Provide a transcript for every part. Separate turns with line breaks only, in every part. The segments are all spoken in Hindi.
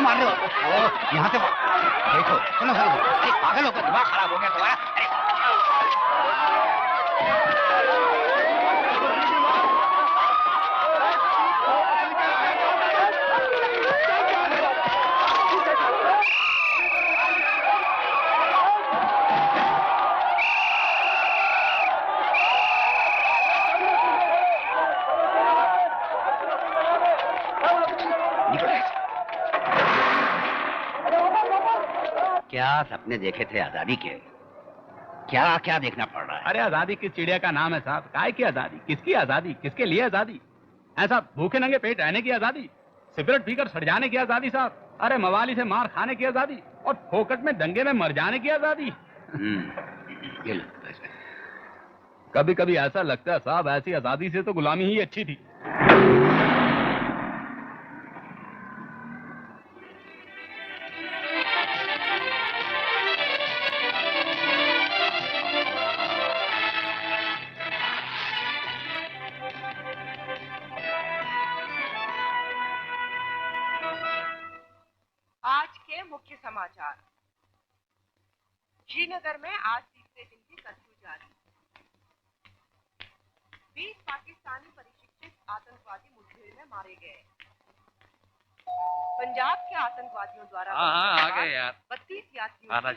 क्यों मार रहे हो? यहाँ से देखो, सुनो सुनो, अरे पागल होकर दिमाग खराब हो गया तुम्हारा। अरे क्या सपने देखे थे आजादी के, क्या क्या देखना पड़ रहा है?
अरे आजादी किस चिड़िया का नाम है साहब? काय की आजादी? किसकी आजादी? किसके लिए आजादी? ऐसा भूखे नंगे पेट रहने की आजादी, सिगरेट पीकर सड़ जाने की आजादी साहब, अरे मवाली से मार खाने की आजादी और फोकट में दंगे में मर जाने की आजादी।
ये लो पैसे।
कभी कभी ऐसा लगता है साहब ऐसी आजादी से तो गुलामी ही अच्छी थी।
मुख्य समाचार। श्रीनगर में आज तीसरे दिन भी कर्फ्यू जारी। 20 पाकिस्तानी परिशिक्षित आतंकवादी मुठभेड़ में मारे गए। पंजाब के आतंकवादियों द्वारा
आ गए यार।
32 यात्रियों
आना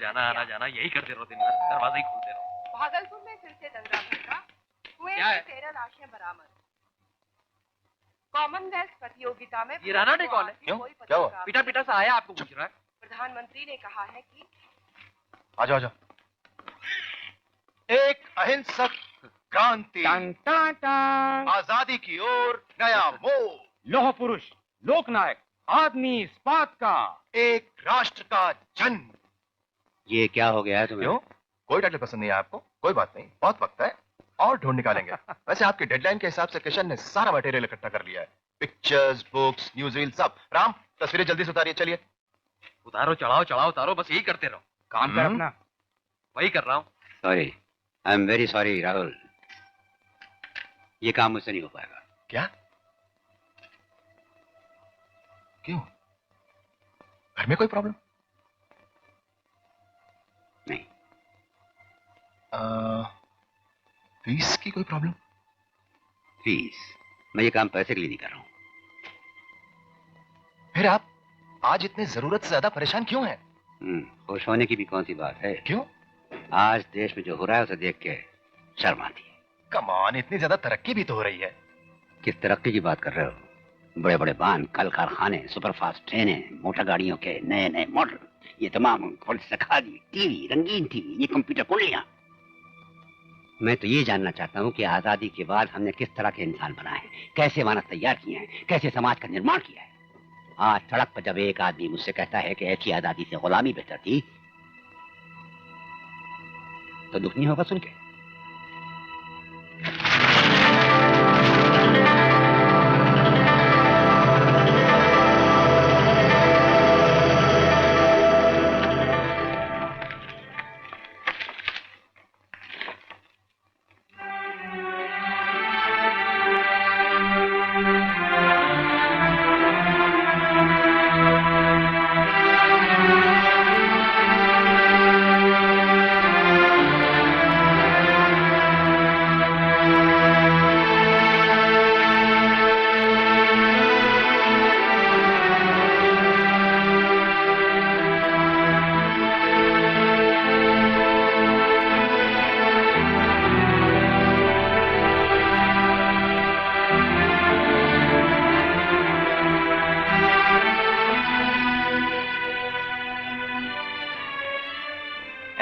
जाना यही करते रहो दिन भर, दरवाजा ही खोलते रहो।
भागलपुर में फिर से दंगा भड़का, कुएं से 13 लाशें बरामद। कॉमनवेल्थ प्रतियोगिता में
ये राणा डे कौन है?
क्यों? क्या हुआ?
पिटा पिटा सा आया, आपको पूछ रहा है।
प्रधानमंत्री ने कहा है कि
आ जाओ एक अहिंसक क्रांति, आजादी की ओर नया मोड़,
लोह पुरुष, लोकनायक, आदमी इस्पात का,
एक राष्ट्र का जन्म।
ये क्या हो गया है तुम्हें?
क्यों? कोई टाइटल पसंद नहीं है आपको? कोई बात नहीं, बहुत वक्त है और ढूंढ निकालेंगे। वैसे आपके डेडलाइन के हिसाब से किशन ने सारा मटेरियल इकट्ठा कर लिया है, पिक्चर्स, बुक्स, न्यूज़रील सब। राम, तस्वीरें जल्दी से उतारिए। चलिए
उतारो, चढ़ाओ उतारो, बस यही करते रहो।
काम कर अपना।
वही कर रहा हूँ।
Sorry, I am very sorry Rahul, ये काम मुझसे नहीं हो पाएगा।
क्या? क्यों? घर में कोई प्रॉब्लम?
नहीं।
फीस की कोई प्रॉब्लम?
फीस? मैं ये काम पैसे के लिए नहीं कर रहा हूं।
फिर आप आज इतने जरूरत से ज्यादा परेशान क्यों हैं?
खुश होने की भी कौन सी बात है?
क्यों?
आज देश में जो हो रहा है उसे देख के शर्म आती है।
कमान, इतनी ज्यादा तरक्की भी तो हो रही है।
किस तरक्की की बात कर रहे हो? बड़े बड़े बांध, कल कारखाने, सुपरफास्ट ट्रेनें, मोटर गाड़ियों के नए नए मॉडल, ये तमाम खादी, टीवी, रंगीन टीवी, ये कंप्यूटर कुंडलियां। मैं तो ये जानना चाहता हूँ कि आजादी के बाद हमने किस तरह के इंसान बनाए हैं, कैसे मानव तैयार किए हैं, कैसे समाज का निर्माण किया है। आज सड़क पर जब एक आदमी मुझसे कहता है कि ऐसी आजादी से गुलामी बेहतर थी, तो दुख नहीं होगा सुन के?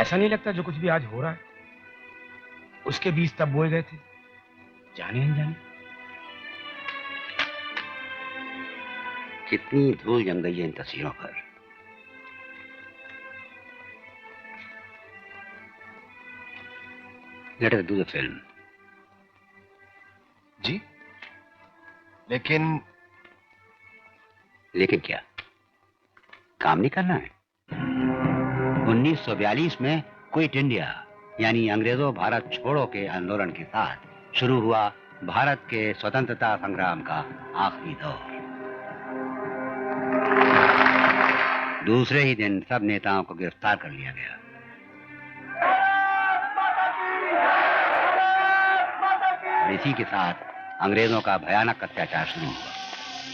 ऐसा नहीं लगता जो कुछ भी आज हो रहा है उसके बीज तब बोए गए थे, जाने अनजाने।
कितनी धूल जम गई है इन तस्वीरों पर। Let us do the film.
जी, लेकिन
क्या काम नहीं करना है? 1942 में क्विट इंडिया यानी अंग्रेजों भारत छोड़ो के आंदोलन के साथ शुरू हुआ भारत के स्वतंत्रता संग्राम का आखिरी दौर। दूसरे ही दिन सब नेताओं को गिरफ्तार कर लिया गया। और इसी के साथ अंग्रेजों का भयानक अत्याचार शुरू हुआ।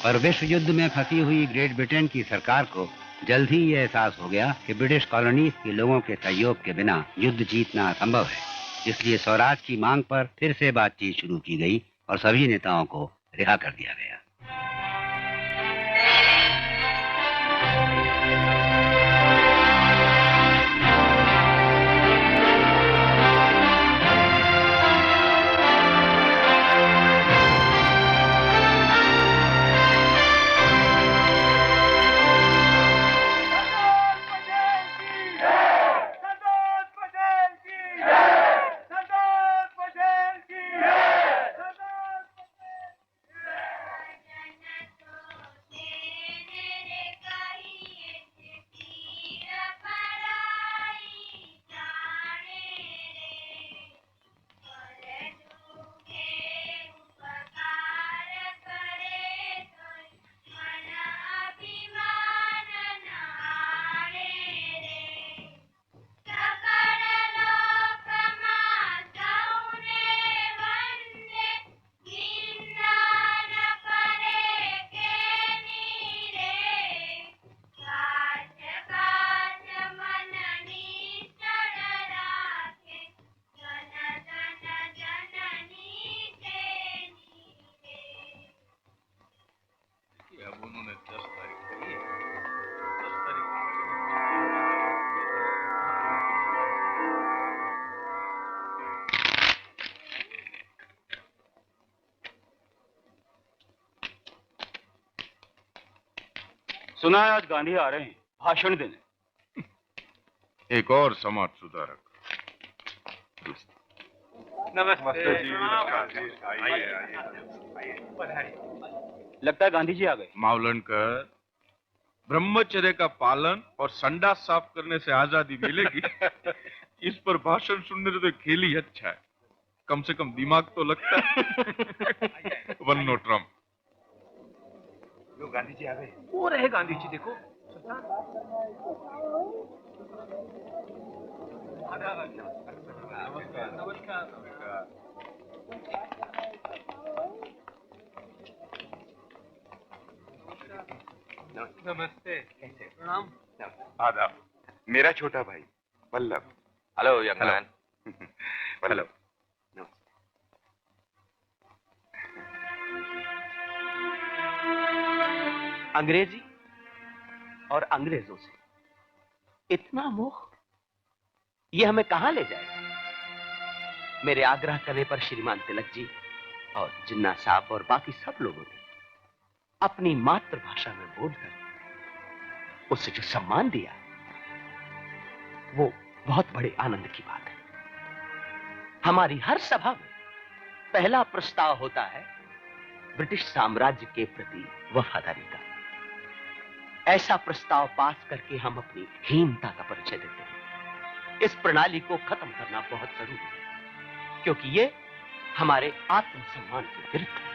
पर विश्व युद्ध में फंसी हुई ग्रेट ब्रिटेन की सरकार को जल्द ही यह एहसास हो गया कि ब्रिटिश कॉलोनीज के लोगों के सहयोग के बिना युद्ध जीतना असंभव है। इसलिए स्वराज की मांग पर फिर से बातचीत शुरू की गई और सभी नेताओं को रिहा कर दिया गया।
सुना है आज गांधी आ रहे हैं भाषण देने।
एक और समाज सुधारक।
नमस्ते जी। लगता है गांधी जी आ गए।
मावलनकर, ब्रह्मचर्य का पालन और संडास साफ करने से आजादी मिलेगी। इस पर भाषण सुनने तो खेल ही अच्छा है, कम से कम दिमाग तो लगता है। One no Trump.
Gandhi ji आ गए।
वो रहे गांधी जी, देखो।
नमस्ते।
प्रणाम।
आदाब। मेरा छोटा भाई Vallabh.
Hello young man.
Hello.
अंग्रेजी और अंग्रेजों से इतना मोह, ये हमें कहां ले जाए? मेरे आग्रह करने पर श्रीमान तिलक जी और जिन्ना साहब और बाकी सब लोगों ने अपनी मातृभाषा में बोलकर उसे जो सम्मान दिया, वो बहुत बड़े आनंद की बात है। हमारी हर सभा में पहला प्रस्ताव होता है ब्रिटिश साम्राज्य के प्रति वफादारी का। ऐसा प्रस्ताव पास करके हम अपनी हीनता का परिचय देते हैं। इस प्रणाली को खत्म करना बहुत जरूरी है, क्योंकि ये हमारे आत्मसम्मान के विरुद्ध है।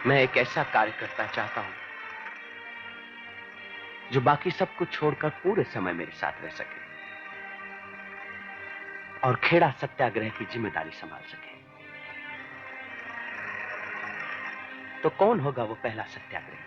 मैं एक ऐसा कार्य करना चाहता हूं जो बाकी सब कुछ छोड़कर पूरे समय मेरे साथ रह सके और खेड़ा सत्याग्रह की जिम्मेदारी संभाल सके। तो कौन होगा वो पहला सत्याग्रह?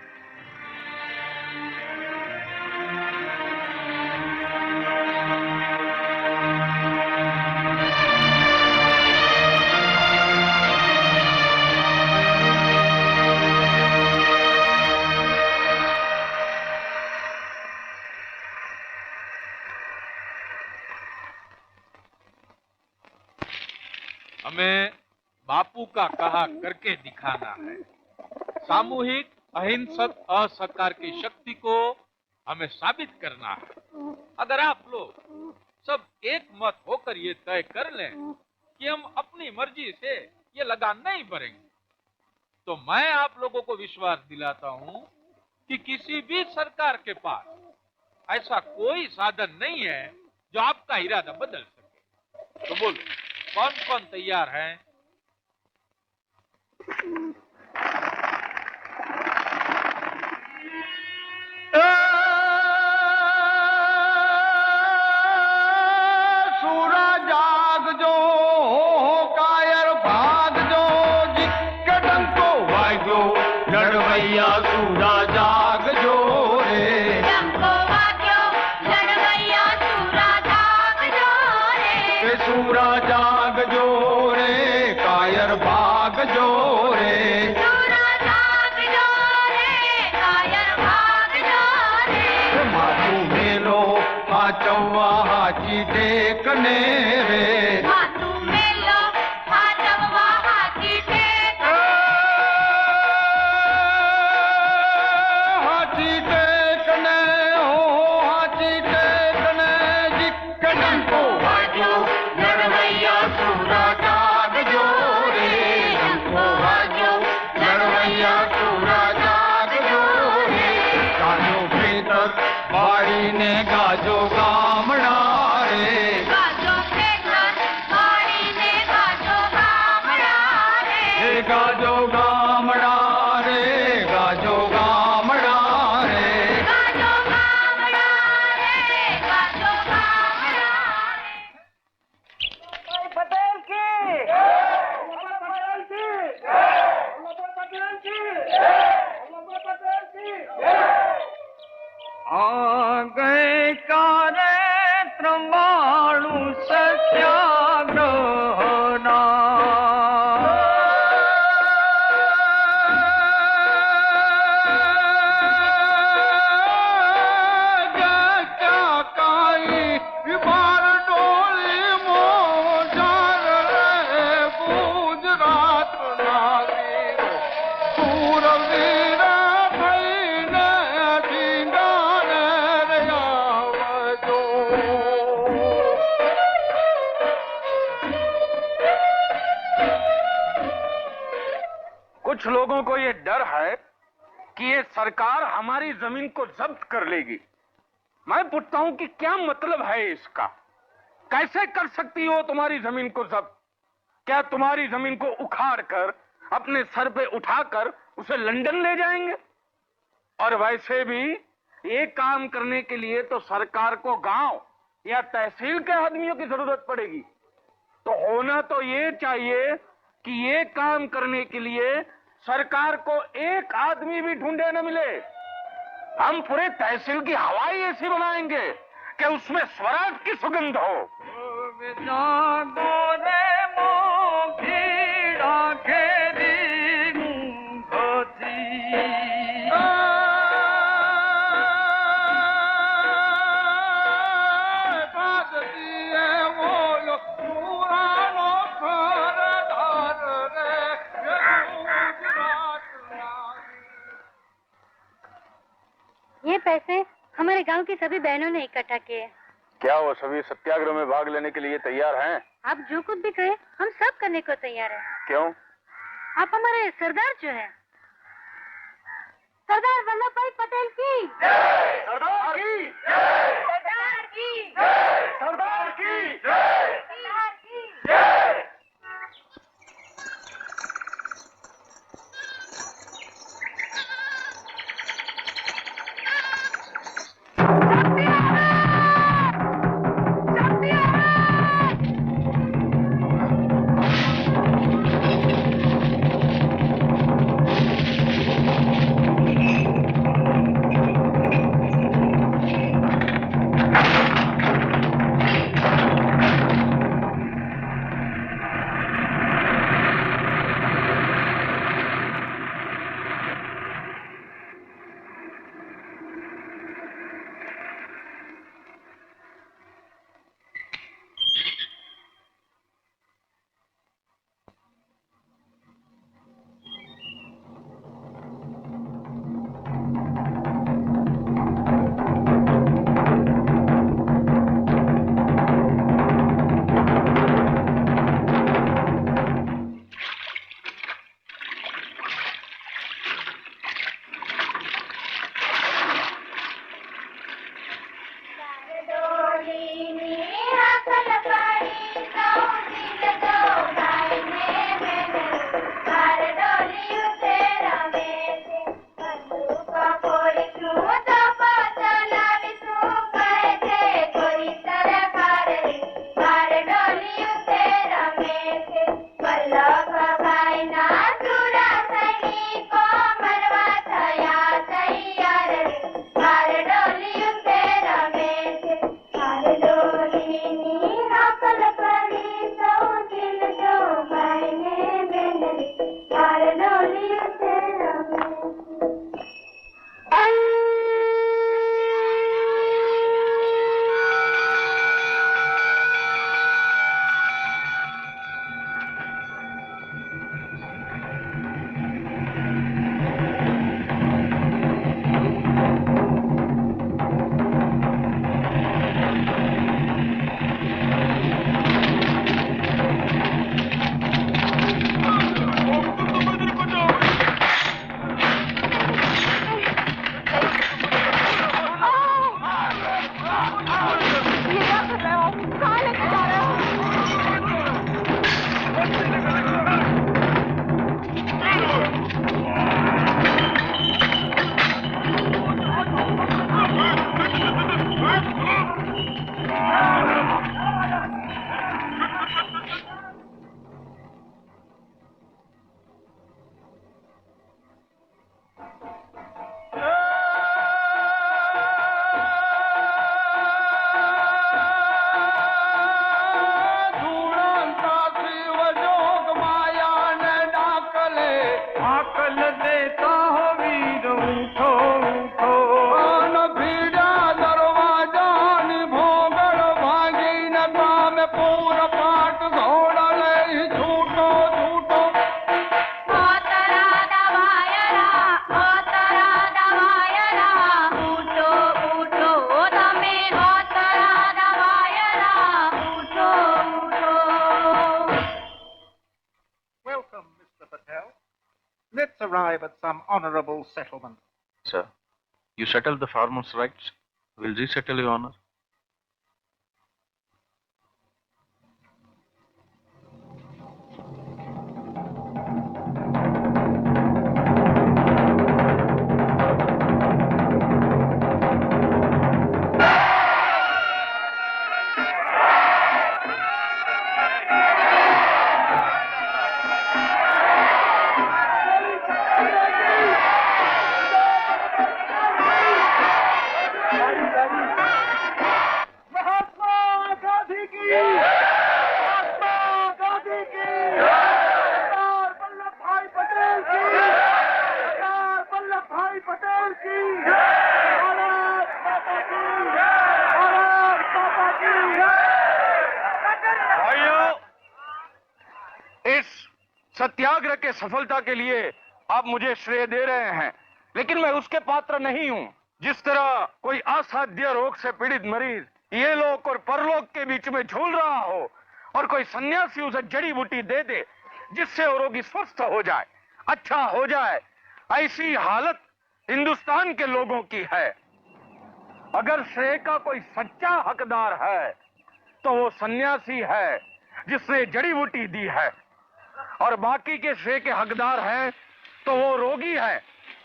हमें बापू का कहा करके दिखाना है। सामूहिक अहिंसक असहकार की शक्ति को हमें साबित करना है। अगर आप लोग सब एक मत होकर ये तय कर लें कि हम अपनी मर्जी से ये लगान नहीं भरेंगे, तो मैं आप लोगों को विश्वास दिलाता हूं कि किसी भी सरकार के पास ऐसा कोई साधन नहीं है जो आपका इरादा बदल सके। तो बोलो, कौन कौन तैयार है?
सूरा जाग जो हो कायर भाग जो जिकटन को वाजो लड़वैया सूरा जाग जो रे सूरा जाग जो रे कायर भाग जो रे माथू मेलो चौवा हाची टेकने रे हाची टेकने हो हाची टेकने जिकटन को वाजो लड़वैया सूरा जाग जो रे को वाजो लड़वैया सूरा जाग जो रे गाजो भीतर बाड़ी ने गाजो गामड़ा रे हे गाजो गामड़ा रे गाजो गामड़ा रे
पटेल की
आ गए कारे त्रंबाणु सत्याग्रहना क्या काई विमार डोली मोजार रे गुजरात नागरी सूरवीर भैने झिंगाने रे आवजो
कुछ लोगों को ये डर है कि ये सरकार हमारी जमीन को जब्त कर लेगी। मैं पूछता हूं कि क्या मतलब है इसका? कैसे कर सकती हो तुम्हारी जमीन को जब्त? क्या तुम्हारी जमीन को उखाड़ कर अपने सर पे उठाकर उसे लंदन ले जाएंगे? और वैसे भी ये काम करने के लिए तो सरकार को गांव या तहसील के आदमियों की जरूरत पड़ेगी। तो होना तो ये चाहिए कि ये काम करने के लिए सरकार को एक आदमी भी ढूंढे न मिले। हम पूरे तहसील की हवा ही ऐसी बनाएंगे कि उसमें स्वराज की सुगंध हो।
ये पैसे हमारे गांव की सभी बहनों ने इकट्ठा किए।
क्या वो सभी सत्याग्रह में भाग लेने के लिए तैयार हैं?
आप जो कुछ भी कहें हम सब करने को तैयार हैं।
क्यों?
आप हमारे सरदार जो है, सरदार वल्लभ भाई पटेल की,
सरदार की,
सरदार की,
सरदार की,
सरदार की।
arrive at some honorable settlement.
Sir, you settled the farmers' rights. We'll resettle your honor.
सत्याग्रह के सफलता के लिए आप मुझे श्रेय दे रहे हैं, लेकिन मैं उसके पात्र नहीं हूं। जिस तरह कोई असाध्य रोग से पीड़ित मरीज ये लोक और परलोक के बीच में झूल रहा हो और कोई सन्यासी उसे जड़ी बूटी दे दे जिससे वो रोगी स्वस्थ हो जाए, अच्छा हो जाए, ऐसी हालत हिंदुस्तान के लोगों की है। अगर श्रेय का कोई सच्चा हकदार है तो वो सन्यासी है जिसने जड़ी बूटी दी है, और बाकी के श्रेय के हकदार हैं तो वो रोगी है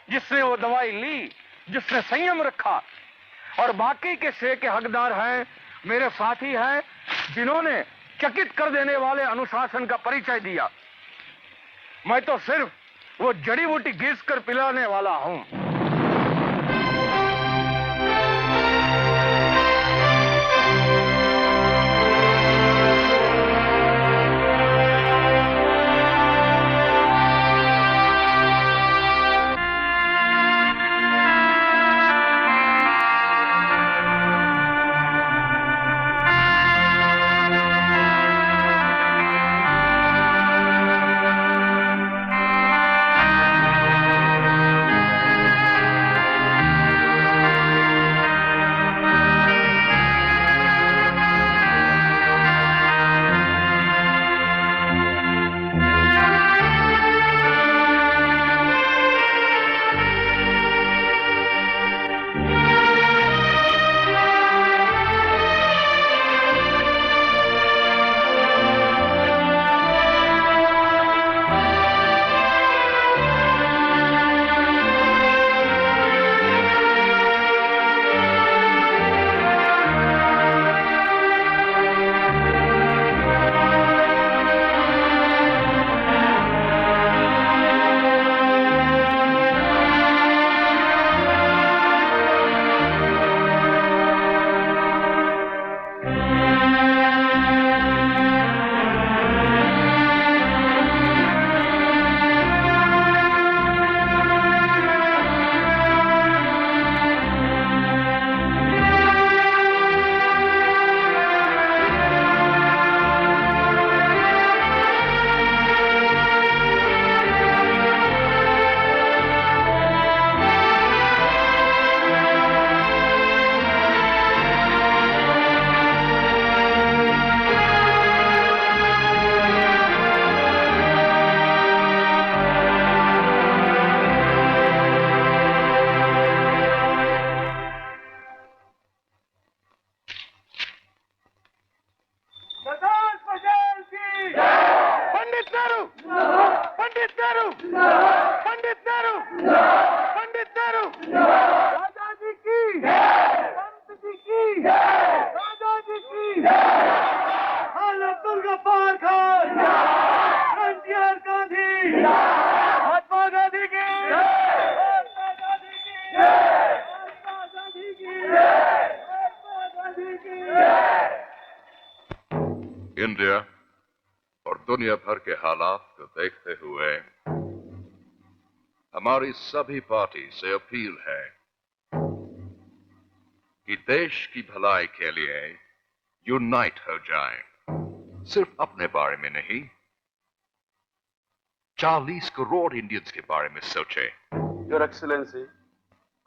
जिसने वो दवाई ली, जिसने संयम रखा, और बाकी के श्रेय के हकदार हैं मेरे साथी हैं जिन्होंने चकित कर देने वाले अनुशासन का परिचय दिया। मैं तो सिर्फ वो जड़ी बूटी घिस कर पिलाने वाला हूं।
इंडिया और दुनिया भर के हालात को देखते हुए हमारी सभी पार्टी से अपील है कि देश की भलाई के लिए यूनाइट हो जाएं। सिर्फ अपने बारे में नहीं, 40 करोड़ इंडियंस के बारे में सोचें।
योर एक्सीलेंसी,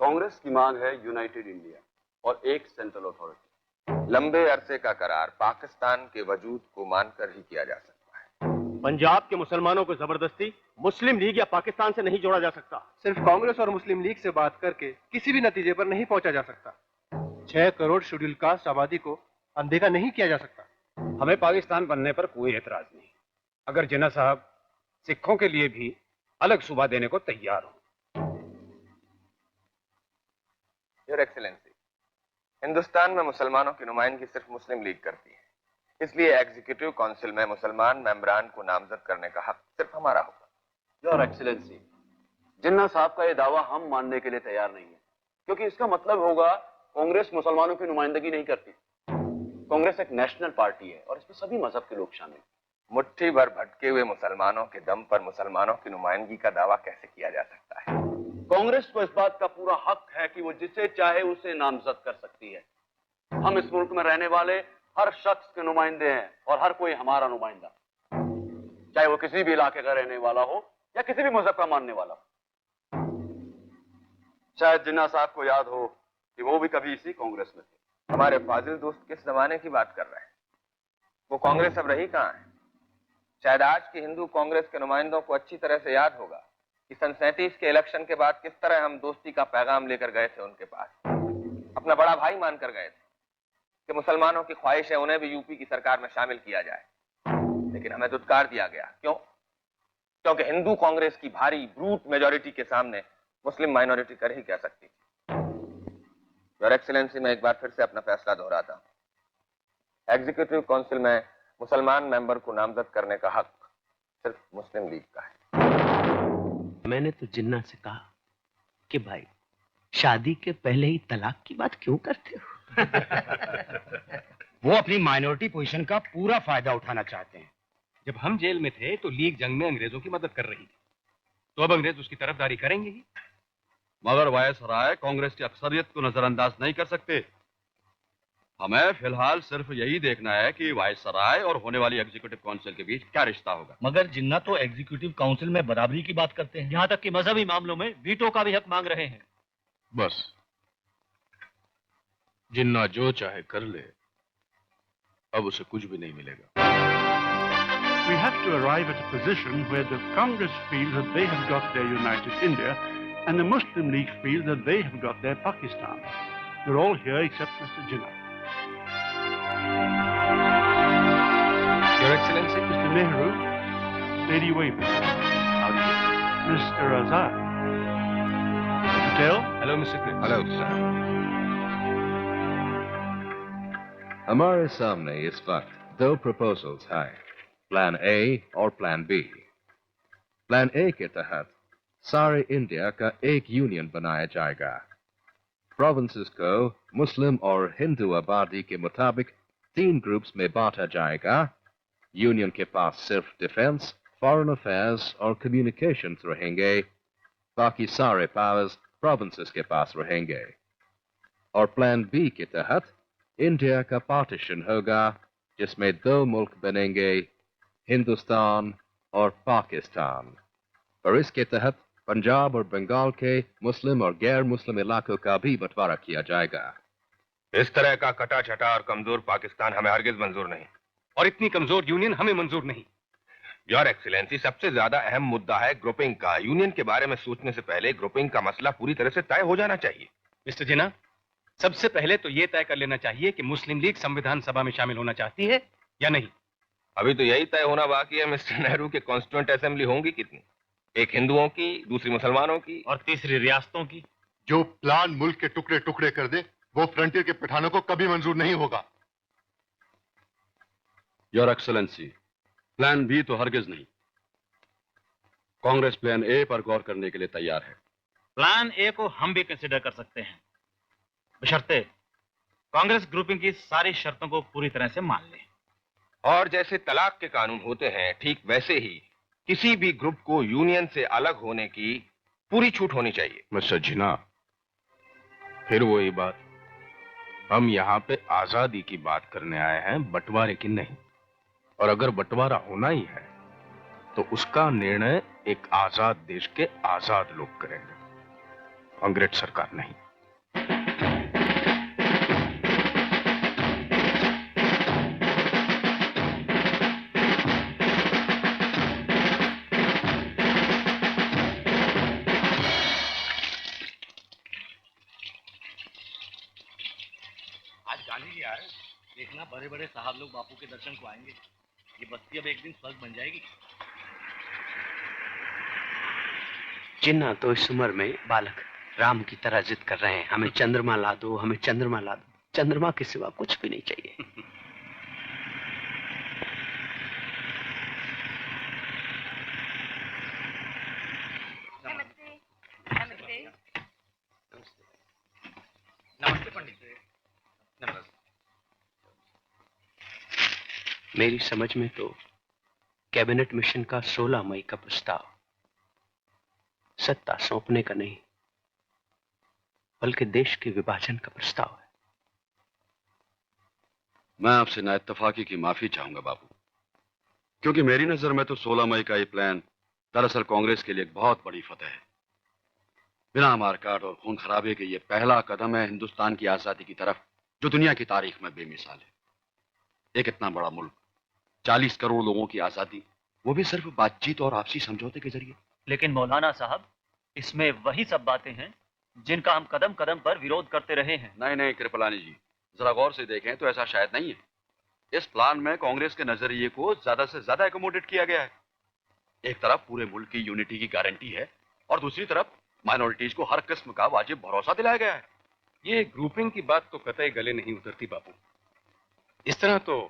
कांग्रेस की मांग है यूनाइटेड इंडिया और एक सेंट्रल अथॉरिटी।
लंबे अरसे का करार पाकिस्तान के वजूद को मानकर ही किया जा सकता है।
पंजाब के मुसलमानों को जबरदस्ती
मुस्लिम लीग या पाकिस्तान से नहीं जोड़ा जा सकता।
सिर्फ कांग्रेस और मुस्लिम लीग से बात करके किसी भी नतीजे पर नहीं पहुंचा जा सकता। 6 करोड़ शेड्यूल कास्ट आबादी को अनदेखा नहीं किया जा सकता।
हमें पाकिस्तान बनने पर कोई एतराज नहीं, अगर जिन्ना साहब सिखों के लिए भी अलग सूबा देने को तैयार हो।
योर एक्सीलेंसी, हिंदुस्तान में मुसलमानों की नुमाइंदगी सिर्फ मुस्लिम लीग करती है, इसलिए एग्जीक्यूटिव काउंसिल में मुसलमान मेंबरान को नामजद करने का हक सिर्फ हमारा होगा।
योर एक्सीलेंसी, जिन्ना साहब का ये दावा हम मानने के लिए तैयार नहीं है, क्योंकि इसका मतलब होगा कांग्रेस मुसलमानों की नुमाइंदगी नहीं करती। कांग्रेस एक नेशनल पार्टी है और इसमें सभी मजहब के लोग शामिल।
मुट्ठी भर भटके हुए मुसलमानों के दम पर मुसलमानों की नुमाइंदगी का दावा कैसे किया जा सकता है?
कांग्रेस को इस बात का पूरा हक है कि वो जिसे चाहे उसे नामजद कर सकती है। हम इस मुल्क में रहने वाले हर शख्स के नुमाइंदे हैं और हर कोई हमारा नुमाइंदा, चाहे वो किसी भी इलाके का रहने वाला हो या किसी भी मजहब का मानने वाला हो। शायद जिन्ना साहब को याद हो कि वो भी कभी इसी कांग्रेस में थे।
हमारे फाजिल दोस्त किस जमाने की बात कर रहे हैं? वो कांग्रेस अब रही कहां है? शायद आज की हिंदू कांग्रेस के नुमाइंदों को अच्छी तरह से याद होगा कि सन 37 के इलेक्शन के बाद किस तरह हम दोस्ती का पैगाम लेकर गए थे उनके पास। अपना बड़ा भाई मानकर गए थे कि मुसलमानों की ख्वाहिश है उन्हें भी यूपी की सरकार में शामिल किया जाए, लेकिन हमें दुत्कार दिया गया। क्यों? क्योंकि हिंदू कांग्रेस की भारी ब्रूट मेजॉरिटी के सामने मुस्लिम माइनॉरिटी कर ही क्या सकती थी। योर एक्सीलेंसी, मैं एक बार फिर से अपना फैसला दोहराता हूं। एग्जीक्यूटिव काउंसिल में मुसलमान मेंबर को नामजद करने का हक सिर्फ मुस्लिम लीग का है।
मैंने तो जिन्ना से कहा कि भाई शादी के पहले ही तलाक की बात क्यों करते हो?
वो अपनी माइनॉरिटी पोजीशन का पूरा फायदा उठाना चाहते हैं।
जब हम जेल में थे तो लीग जंग में अंग्रेजों की मदद कर रही थी, तो अब अंग्रेज उसकी तरफदारी करेंगे ही।
मगर वायसराय कांग्रेस की अक्सरियत को नजरअंदाज नहीं कर सकते। हमें फिलहाल सिर्फ यही देखना है कि वायसराय और होने वाली एग्जीक्यूटिव काउंसिल के बीच क्या रिश्ता होगा।
मगर जिन्ना तो एग्जीक्यूटिव काउंसिल में बराबरी की बात करते हैं, यहाँ तक कि मजहबी मामलों में वीटो का भी हक मांग रहे हैं।
बस जिन्ना जो चाहे कर ले, अब उसे कुछ भी नहीं मिलेगा।
We have to arrive at a position where the Congress feel that they have got their united India and the Muslim League feel that they have got their Pakistan. They're all here except Mr. Jinnah.
Your Excellency,
Mr. Nehru, Lady Weymouth, Mr. Azad, Mr. Patel.
Hello, Mr. Chris.
Hello sir. हमारे सामने इस वक्त दो प्रपोजल्स हैं, प्लान ए और प्लान बी। प्लान ए के तहत सारे इंडिया का एक यूनियन बनाया जाएगा। प्रोविंसेस को मुस्लिम और हिंदू आबादी के मुताबिक 3 ग्रुप्स में बांटा जाएगा। यूनियन के पास सिर्फ डिफेंस, फॉरेन अफेयर्स और कम्युनिकेशंस रहेंगे। बाकी सारे पावर्स प्रोविंसेस के पास रहेंगे। और प्लान बी के तहत इंडिया का पार्टीशन होगा, जिसमें 2 मुल्क बनेंगे, हिंदुस्तान और पाकिस्तान। और इसके तहत पंजाब और बंगाल के मुस्लिम और गैर मुस्लिम इलाकों का भी बंटवारा किया जाएगा।
इस तरह का कटा छटा और कमजोर पाकिस्तान हमें हरगिज मंजूर नहीं,
और इतनी कमजोर यूनियन हमें मंजूर नहीं।
योर एक्सीलेंसी, सबसे ज्यादा अहम मुद्दा है ग्रुपिंग का। यूनियन के बारे में सोचने से पहले ग्रुपिंग का मसला पूरी तरह से तय हो जाना चाहिए।
मिस्टर जिन्ना, सबसे पहले तो ये तय कर लेना चाहिए कि मुस्लिम लीग संविधान सभा में शामिल होना चाहती है या नहीं।
अभी तो यही तय होना बाकी है मिस्टर नेहरू कि कॉन्स्टिट्यूएंट असेंबली होंगी कितनी, एक हिंदुओं की, दूसरी मुसलमानों की
और तीसरी रियासतों की।
जो प्लान मुल्क के टुकड़े टुकड़े कर दे वो फ्रंटियर के पठानों को कभी मंजूर नहीं होगा।
योर एक्सेलेंसी, प्लान बी तो हरगिज नहीं। कांग्रेस प्लान ए पर गौर करने के लिए तैयार है।
प्लान ए को हम भी कंसिडर कर सकते हैं, बशर्ते कांग्रेस ग्रुपिंग की सारी शर्तों को पूरी तरह से मान ले।
और जैसे तलाक के कानून होते हैं, ठीक वैसे ही किसी भी ग्रुप को यूनियन से अलग होने की पूरी छूट होनी चाहिए।
मिस्टर जिन्ना, फिर वही बात, हम यहाँ पे आजादी की बात करने आए हैं, बंटवारे की नहीं। और अगर बंटवारा होना ही है तो उसका निर्णय एक आजाद देश के आजाद लोग करेंगे, अंग्रेज सरकार नहीं।
गांधी जी आए, देखना बड़े बड़े साहब लोग बापू के दर्शन को आएंगे। ये बस्ती अब एक दिन स्वर्ग बन जाएगी।
जिन्ना तो इस उम्र में बालक राम की तरह जिद कर रहे हैं, हमें चंद्रमा ला दो, हमें चंद्रमा ला दो। चंद्रमा के सिवा कुछ भी नहीं चाहिए।
नमस्ते। नमस्ते।
नमस्ते पंडित जी। नमस्ते।
मेरी समझ में तो कैबिनेट मिशन का 16 मई का प्रस्ताव सत्ता सौंपने का नहीं, बल्कि देश के विभाजन का प्रस्ताव है।
मैं आपसे नाइत्तफाकी की माफी चाहूंगा बाबू, क्योंकि मेरी नजर में तो 16 मई का ये प्लान दरअसल कांग्रेस के लिए एक बहुत बड़ी फतह है। बिना मारकाट और खून खराबे के ये पहला कदम है हिंदुस्तान की आजादी की तरफ, जो दुनिया की तारीख में बेमिसाल है। एक इतना बड़ा मुल्क, 40 करोड़ लोगों की आजादी, वो भी सिर्फ बातचीत और आपसी समझौते के जरिए।
लेकिन मौलाना साहब, इसमें वही सब बातें हैं जिनका हम कदम कदम पर विरोध करते रहे हैं।
नहीं नहीं कृपलानी जी, जरा गौर से देखें तो ऐसा शायद नहीं है। इस प्लान में कांग्रेस के नजरिए को ज्यादा से ज्यादा एकोमोडेट किया गया है। एक तरफ पूरे मुल्क की यूनिटी की गारंटी है और दूसरी तरफ माइनॉरिटीज को हर किस्म का वाजिब भरोसा दिलाया गया है।
ये ग्रुपिंग की बात तो कतई गले नहीं उतरती बापू। इस तरह तो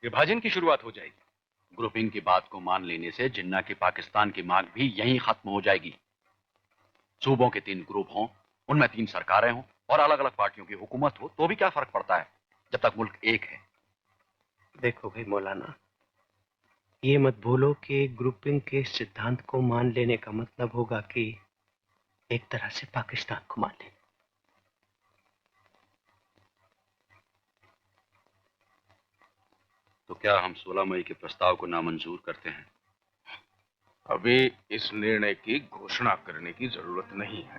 विभाजन की शुरुआत हो जाएगी।
ग्रुपिंग की बात को मान लेने से जिन्ना की पाकिस्तान की मांग भी यहीं खत्म हो जाएगी। सूबों के 3 ग्रुप हों, उनमें 3 सरकारें हों और अलग अलग पार्टियों की हुकूमत हो, तो भी क्या फर्क पड़ता है जब तक मुल्क एक है।
देखो भाई मौलाना, ये मत भूलो कि ग्रुपिंग के सिद्धांत को मान लेने का मतलब होगा कि एक तरह से पाकिस्तान को मान लेना।
तो क्या हम 16 मई के प्रस्ताव को नामंजूर करते हैं?
अभी इस निर्णय की घोषणा करने की जरूरत नहीं है।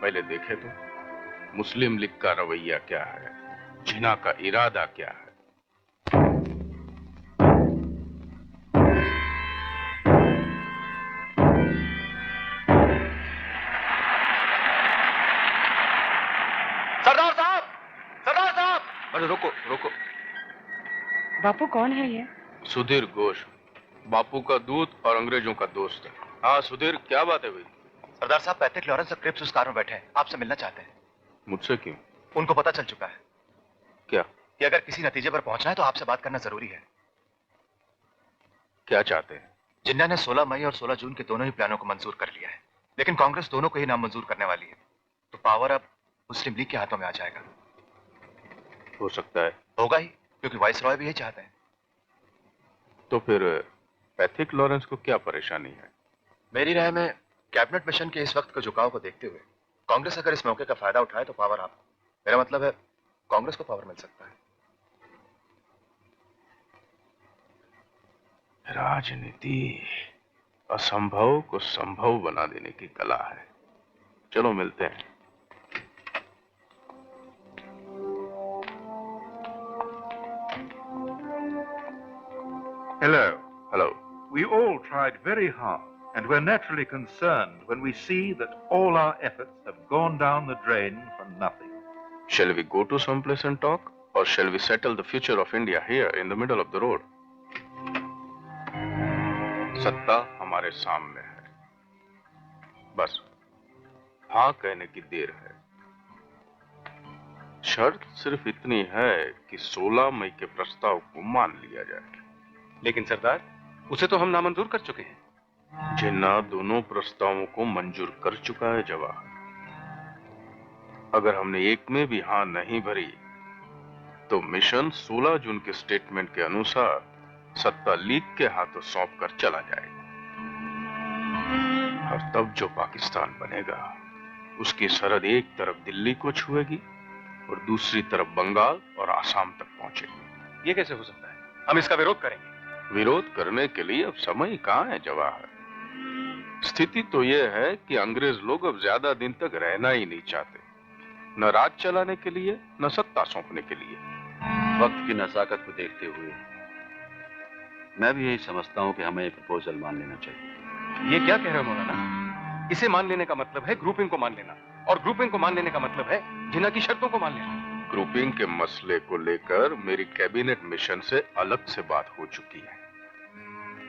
पहले देखें तो मुस्लिम लीग का रवैया क्या है, जिन्ना का इरादा क्या है।
सरदार साहब, सरदार साहब! अरे रुको रुको।
बापू कौन है ये?
सुधीर घोष, बापू का दूत और अंग्रेजों का दोस्त है। हाँ सुधीर, क्या बात है भाई?
सरदार साहब, पैट्रिक लॉरेंस और क्रिप्स उस कार में बैठे हैं, आपसे मिलना चाहते हैं।
मुझसे क्यों?
उनको पता चल चुका है
क्या?
कि अगर किसी नतीजे पर पहुंचना है तो आपसे बात करना जरूरी है।
क्या चाहते हैं?
जिन्ना ने 16 मई और 16 जून के दोनों ही प्लानों को मंजूर कर लिया है, लेकिन कांग्रेस दोनों को ही नामंजूर करने वाली है। तो पावर अब मुस्लिम लीग के हाथों में आ जाएगा।
हो सकता है।
होगा ही, क्योंकि वाइसरॉय भी यही चाहते हैं।
तो फिर पैट्रिक लॉरेंस को क्या परेशानी है?
मेरी राय में कैबिनेट मिशन के इस वक्त के झुकाव को देखते हुए कांग्रेस अगर इस मौके का फायदा उठाए तो पावर आप, मेरा मतलब है कांग्रेस को पावर मिल सकता है।
राजनीति असंभव को संभव बना देने की कला है। चलो मिलते हैं।
Hello.
Hello.
We all tried very hard, and we're naturally concerned when we see that all our efforts have gone down the drain for nothing.
Shall we go to some place and talk, or shall we settle the future of India here in the middle of the road? सत्ता हमारे सामने है, बस हाँ कहने की देर है। शर्त सिर्फ इतनी है कि 16 मई के प्रस्ताव को मान लिया जाए।
लेकिन सरदार, उसे तो हम नामंजूर कर चुके हैं।
जिन्ना दोनों प्रस्तावों को मंजूर कर चुका है जवाहर। अगर हमने एक में भी हाँ नहीं भरी तो मिशन 16 जून के स्टेटमेंट के अनुसार सत्ता लीग के हाथों सौंप कर चला जाएगा। और तब जो पाकिस्तान बनेगा उसकी सरहद एक तरफ दिल्ली को छुएगी और दूसरी तरफ बंगाल और आसाम तक पहुंचेगी।
ये कैसे हो सकता है? हम इसका विरोध करेंगे।
विरोध करने के लिए अब समय कहाँ है जवाहर? स्थिति तो यह है कि अंग्रेज लोग अब ज्यादा दिन तक रहना ही नहीं चाहते, न राज चलाने के लिए न सत्ता सौंपने के लिए।
वक्त की नजाकत को देखते हुए मैं भी यही समझता हूं कि हमें ये प्रपोजल मान लेना चाहिए।
ये क्या कह रहे हो मौलाना? इसे मान लेने का मतलब है ग्रुपिंग को मान लेना, और ग्रुपिंग को मान लेने का मतलब है जिन्ना की शर्तों को मान लेना।
ग्रुपिंग के मसले को लेकर मेरी कैबिनेट मिशन से अलग से बात हो चुकी है।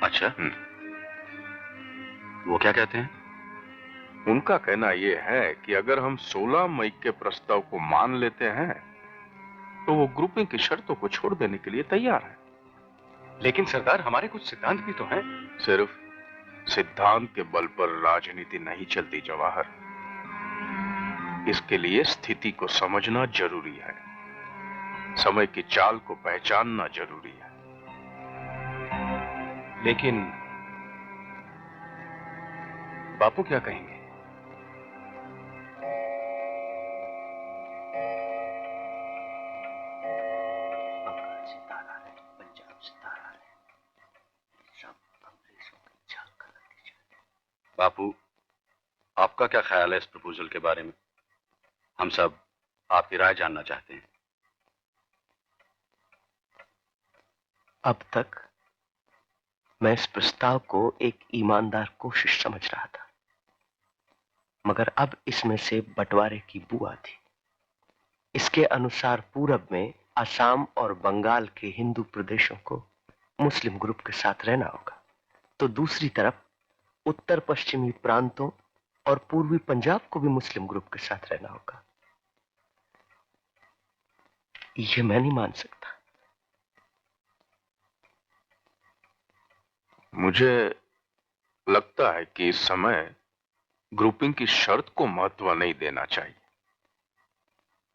अच्छा, वो क्या कहते हैं?
उनका कहना यह है कि अगर हम 16 मई के प्रस्ताव को मान लेते हैं तो वो ग्रुपिंग की शर्तों को छोड़ देने के लिए तैयार है।
लेकिन सरदार, हमारे कुछ सिद्धांत भी तो हैं।
सिर्फ सिद्धांत के बल पर राजनीति नहीं चलती जवाहर। इसके लिए स्थिति को समझना जरूरी है, समय की चाल को पहचानना जरूरी है।
लेकिन बापू क्या कहेंगे?
बापू, आपका क्या ख्याल है इस प्रपोजल के बारे में? हम सब आपकी राय जानना चाहते हैं।
अब तक मैं इस प्रस्ताव को एक ईमानदार कोशिश समझ रहा था, मगर अब इसमें से बंटवारे की बू आती। इसके अनुसार पूरब में असम और बंगाल के हिंदू प्रदेशों को मुस्लिम ग्रुप के साथ रहना होगा, तो दूसरी तरफ उत्तर पश्चिमी प्रांतों और पूर्वी पंजाब को भी मुस्लिम ग्रुप के साथ रहना होगा। ये मैं नहीं मान सकता।
मुझे लगता है कि इस समय ग्रुपिंग की शर्त को महत्व नहीं देना चाहिए।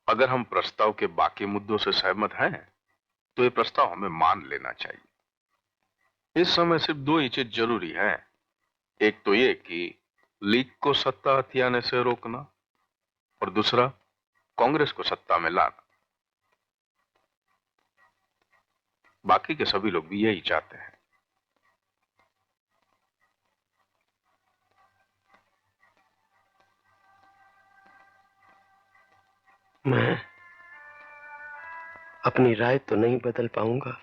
अगर हम प्रस्ताव के बाकी मुद्दों से सहमत हैं तो ये प्रस्ताव हमें मान लेना चाहिए। इस समय सिर्फ दो ही चीज जरूरी है। एक तो ये कि लीग को सत्ता हथियाने से रोकना, और दूसरा कांग्रेस को सत्ता में लाना। बाकी के सभी लोग भी यही चाहते हैं।
मैं अपनी राय तो नहीं बदल पाऊंगा,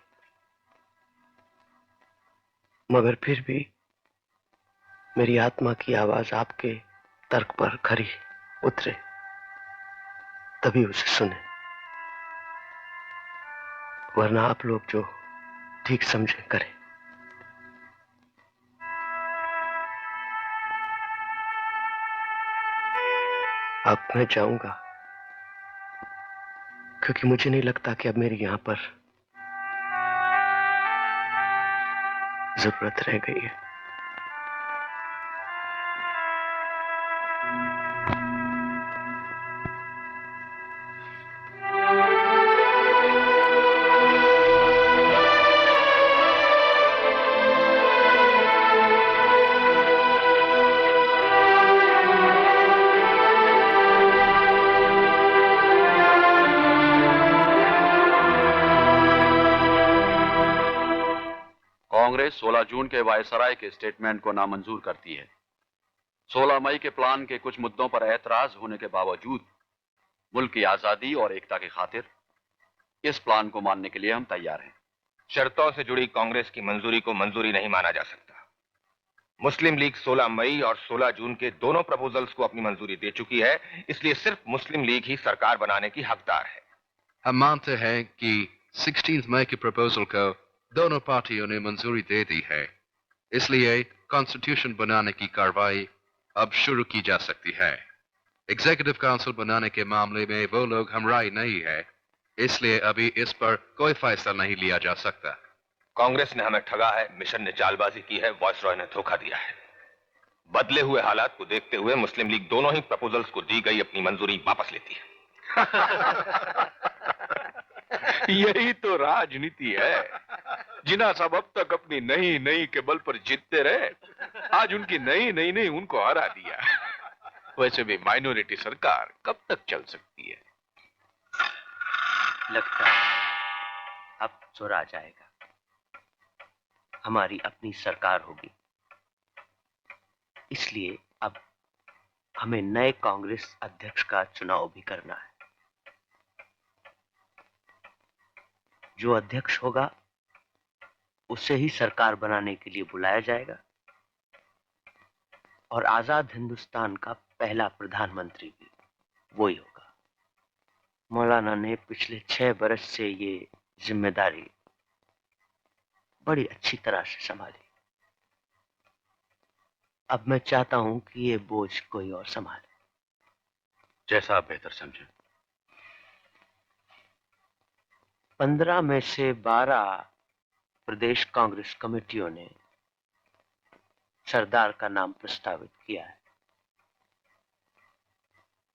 मगर फिर भी मेरी आत्मा की आवाज आपके तर्क पर खरी उतरे तभी उसे सुने, वरना आप लोग जो ठीक समझे करें। अब मैं जाऊंगा, क्योंकि मुझे नहीं लगता कि अब मेरी यहां पर जरूरत रह गई है।
कांग्रेस 16 जून के वायसराय के स्टेटमेंट को नामंजूर करती है। 16 मई के प्लान के कुछ मुद्दों पर ऐतराज होने के बावजूद मुल्क की आजादी और एकता की खातिर इस प्लान को मानने के लिए हम तैयार हैं।
शर्तों से जुड़ी कांग्रेस की मंजूरी को मंजूरी नहीं माना जा सकता। मुस्लिम लीग 16 मई और 16 जून के दोनों प्रपोजल्स को अपनी मंजूरी दे चुकी है, इसलिए सिर्फ मुस्लिम लीग ही सरकार बनाने की हकदार है।
हम मानते हैं कि 16 मई के प्रपोजल को दोनों पार्टियों ने मंजूरी दे दी है, इसलिए कॉन्स्टिट्यूशन बनाने की कार्रवाई अब शुरू की जा सकती है। एग्जीक्यूटिव काउंसिल बनाने के मामले में वो लोग हमराई नहीं है, इसलिए अभी इस पर कोई फैसला नहीं लिया जा सकता।
कांग्रेस ने हमें ठगा है, मिशन ने चालबाजी की है, वायसरॉय ने धोखा दिया है। बदले हुए हालात को देखते हुए मुस्लिम लीग दोनों ही प्रपोजल्स को दी गई अपनी मंजूरी वापस लेती है।
यही तो राजनीति है। जिन्ना सब अब तक अपनी नहीं नहीं के बल पर जीतते रहे, आज उनकी नहीं नहीं नहीं उनको हरा दिया। वैसे भी माइनॉरिटी सरकार कब तक चल सकती है?
लगता है अब जोर आ जाएगा। हमारी अपनी सरकार होगी, इसलिए अब हमें नए कांग्रेस अध्यक्ष का चुनाव भी करना है। जो अध्यक्ष होगा उसे ही सरकार बनाने के लिए बुलाया जाएगा और आजाद हिंदुस्तान का पहला प्रधानमंत्री भी वही होगा। मौलाना ने पिछले 6 बरस से ये जिम्मेदारी बड़ी अच्छी तरह से संभाली। अब मैं चाहता हूं कि ये बोझ कोई और संभाले।
जैसा आप बेहतर समझें।
15 में से 12 प्रदेश कांग्रेस कमेटियों ने सरदार का नाम प्रस्तावित किया है।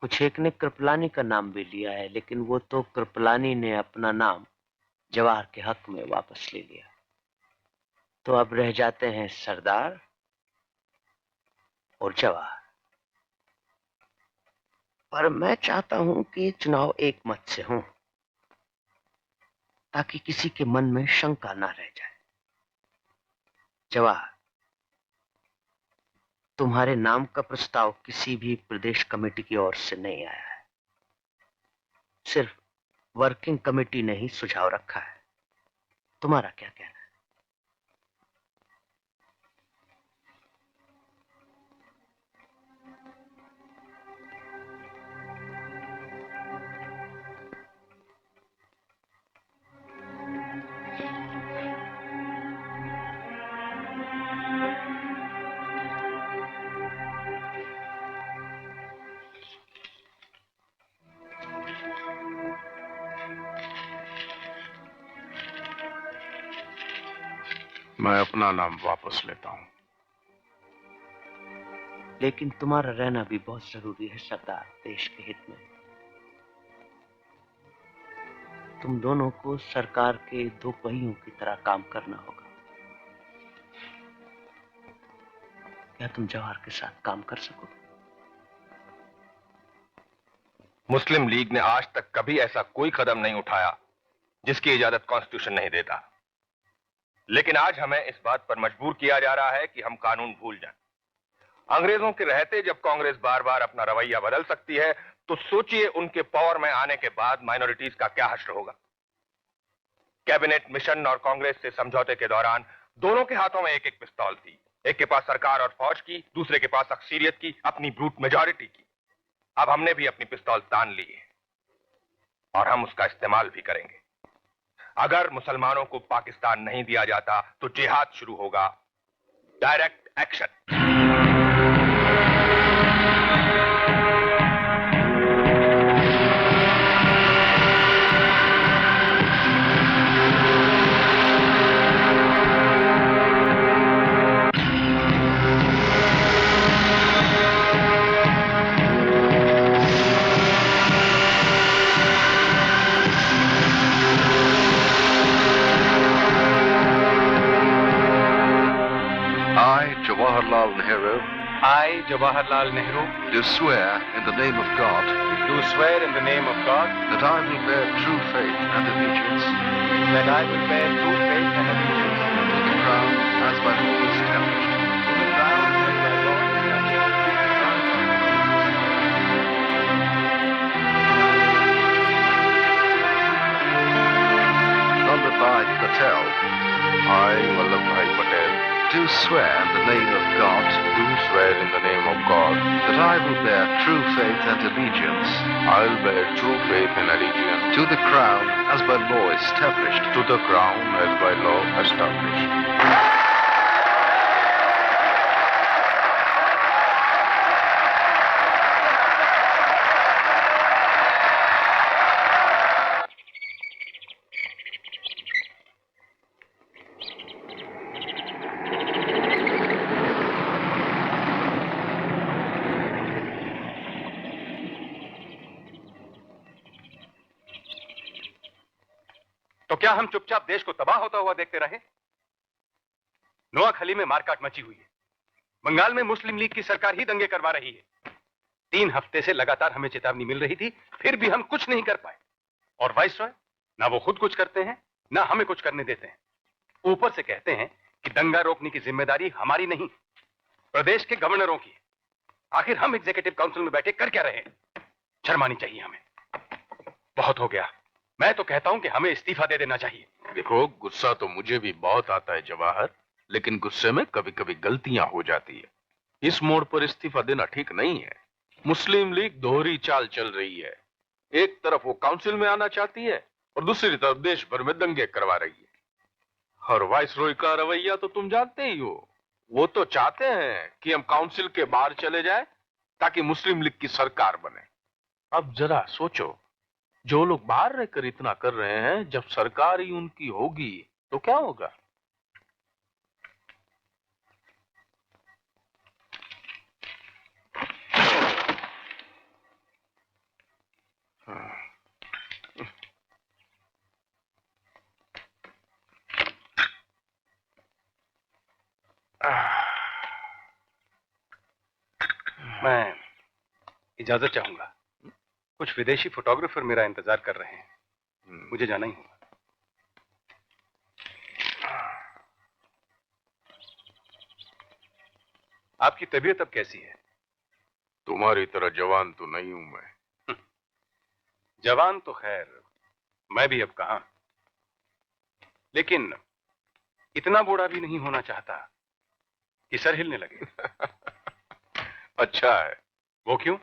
कुछ एक ने कृपलानी का नाम भी लिया है, लेकिन वो तो कृपलानी ने अपना नाम जवाहर के हक में वापस ले लिया। तो अब रह जाते हैं सरदार और जवाहर। पर मैं चाहता हूं कि चुनाव एक मत से हो, ताकि किसी के मन में शंका ना रह जाए। जवाहर, तुम्हारे नाम का प्रस्ताव किसी भी प्रदेश कमेटी की ओर से नहीं आया है, सिर्फ वर्किंग कमेटी ने ही सुझाव रखा है। तुम्हारा क्या कहना है?
मैं अपना नाम वापस लेता हूं।
लेकिन तुम्हारा रहना भी बहुत जरूरी है सरदार, देश के हित में। तुम दोनों को सरकार के 2 पहियों की तरह काम करना होगा। क्या तुम जवाहर के साथ काम कर सकोगे?
मुस्लिम लीग ने आज तक कभी ऐसा कोई कदम नहीं उठाया जिसकी इजाजत कॉन्स्टिट्यूशन नहीं देता। लेकिन आज हमें इस बात पर मजबूर किया जा रहा है कि हम कानून भूल जाएं। अंग्रेजों के रहते जब कांग्रेस बार बार अपना रवैया बदल सकती है, तो सोचिए उनके पावर में आने के बाद माइनॉरिटीज का क्या हश्र होगा। कैबिनेट मिशन और कांग्रेस से समझौते के दौरान दोनों के हाथों में एक एक पिस्तौल थी। एक के पास सरकार और फौज की, दूसरे के पास अक्सरियत की, अपनी ब्रूट मेजॉरिटी की। अब हमने भी अपनी पिस्तौल तान ली है और हम उसका इस्तेमाल भी करेंगे। अगर मुसलमानों को पाकिस्तान नहीं दिया जाता तो जिहाद शुरू होगा, direct action.
Jawaharlal Nehru.
I, Jawaharlal Nehru,
Do swear in the name of God.
do swear in the name of God
That I will bear true faith and allegiance.
that I will bear true faith and allegiance
To the crown as by law established.
to the crown as by law
Vallabhbhai Patel.
I, Vallabhbhai Patel,
Do swear in the name of God.
do swear in the name of God
That I will bear true faith and allegiance.
I'll bear true faith and allegiance
To the crown as by law established.
to the crown as by law established.
तो क्या हम चुपचाप देश को तबाह होता हुआ देखते रहे? नोआखली में मारकाट मची हुई है। बंगाल में मुस्लिम लीग की सरकार ही दंगे करवा रही है। 3 हफ्ते से लगातार हमें चेतावनी मिल रही थी, फिर भी हम कुछ नहीं कर पाए। और वाइसरॉय, ना वो खुद कुछ करते हैं, ना हमें कुछ करने देते हैं। ऊपर से कहते हैं कि दंगा रोकने की जिम्मेदारी हमारी नहीं, प्रदेश के गवर्नरों की है। आखिर हम एग्जीक्यूटिव काउंसिल में बैठे कर क्या रहे हैं? शर्म आनी चाहिए हमें। बहुत हो गया। मैं तो कहता हूं कि हमें इस्तीफा दे देना चाहिए।
देखो, गुस्सा तो मुझे भी बहुत आता है जवाहर, लेकिन गुस्से में कभी कभी गलतियां हो जाती है। इस मोड़ पर इस्तीफा देना ठीक नहीं है। मुस्लिम लीग दोहरी चाल चल रही है। एक तरफ वो काउंसिल में आना चाहती है और दूसरी तरफ देश भर में दंगे करवा रही है। और वाइसरॉय का रवैया तो तुम जानते ही हो। वो तो चाहते हैं कि हम काउंसिल के बाहर चले जाएं ताकि मुस्लिम लीग की सरकार बने। अब जरा सोचो, जो लोग बाहर रहकर इतना कर रहे हैं, जब सरकार ही उनकी होगी तो क्या होगा?
मैं इजाजत चाहूंगा। कुछ विदेशी फोटोग्राफर मेरा इंतजार कर रहे हैं, मुझे जाना ही होगा। आपकी तबीयत अब कैसी है?
तुम्हारी तरह जवान तो नहीं हूं मैं।
जवान तो खैर मैं भी अब कहां, लेकिन इतना बूढ़ा भी नहीं होना चाहता कि सर हिलने लगे।
अच्छा है।
वो क्यों?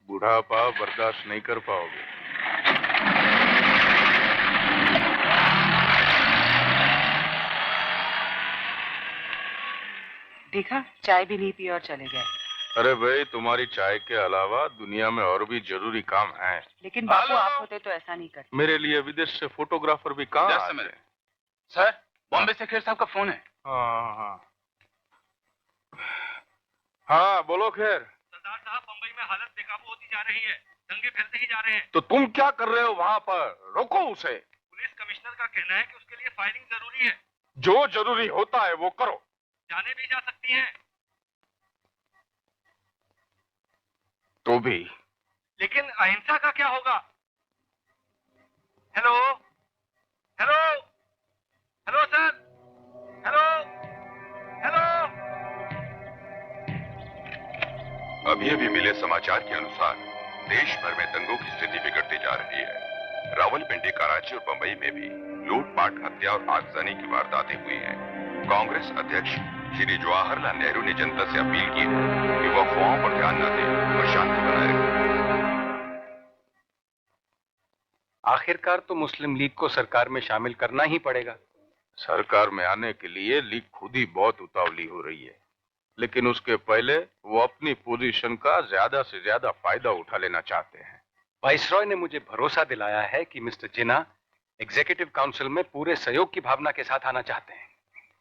बुढ़ापा बर्दाश्त नहीं कर पाओगे।
देखा, चाय भी नहीं पी और चले गए।
अरे भाई, तुम्हारी चाय के अलावा दुनिया में और भी जरूरी काम है।
लेकिन बापू आप होते तो ऐसा नहीं करते।
मेरे लिए विदेश से फोटोग्राफर भी कहाँ आ गए?
सर, बॉम्बे से खेर साहब का फोन है।
हाँ, बोलो खैर।
सरदार साहब, बंबई में हालत बेकाबू होती जा रही है, दंगे फैलते ही जा रहे हैं।
तो तुम क्या कर रहे हो वहाँ पर? रोको उसे।
पुलिस कमिश्नर का कहना है कि उसके लिए फायरिंग जरूरी है।
जो जरूरी होता है वो करो।
जाने भी जा सकती हैं।
तो भी।
लेकिन अहिंसा का क्या होगा? Hello hello hello sir, hello hello.
अभी अभी मिले समाचार के अनुसार देश भर में दंगों की स्थिति बिगड़ती जा रही है। रावलपिंडी, कराची और बंबई में भी लूटपाट, हत्या और आगजनी की वारदातें हुई हैं। कांग्रेस अध्यक्ष श्री जवाहरलाल नेहरू ने जनता से अपील की है कि वो अफवाहों पर ध्यान न दें और शांति बनाए रखें।
आखिरकार तो मुस्लिम लीग को सरकार में शामिल करना ही पड़ेगा।
सरकार में आने के लिए लीग खुद ही बहुत उतावली हो रही है, लेकिन उसके पहले वो अपनी पोजीशन का ज्यादा से ज्यादा फायदा उठा लेना चाहते हैं।
वाइसरॉय ने मुझे भरोसा दिलाया है कि मिस्टर जिन्ना एग्जीक्यूटिव काउंसिल में पूरे सहयोग की भावना के साथ आना चाहते हैं।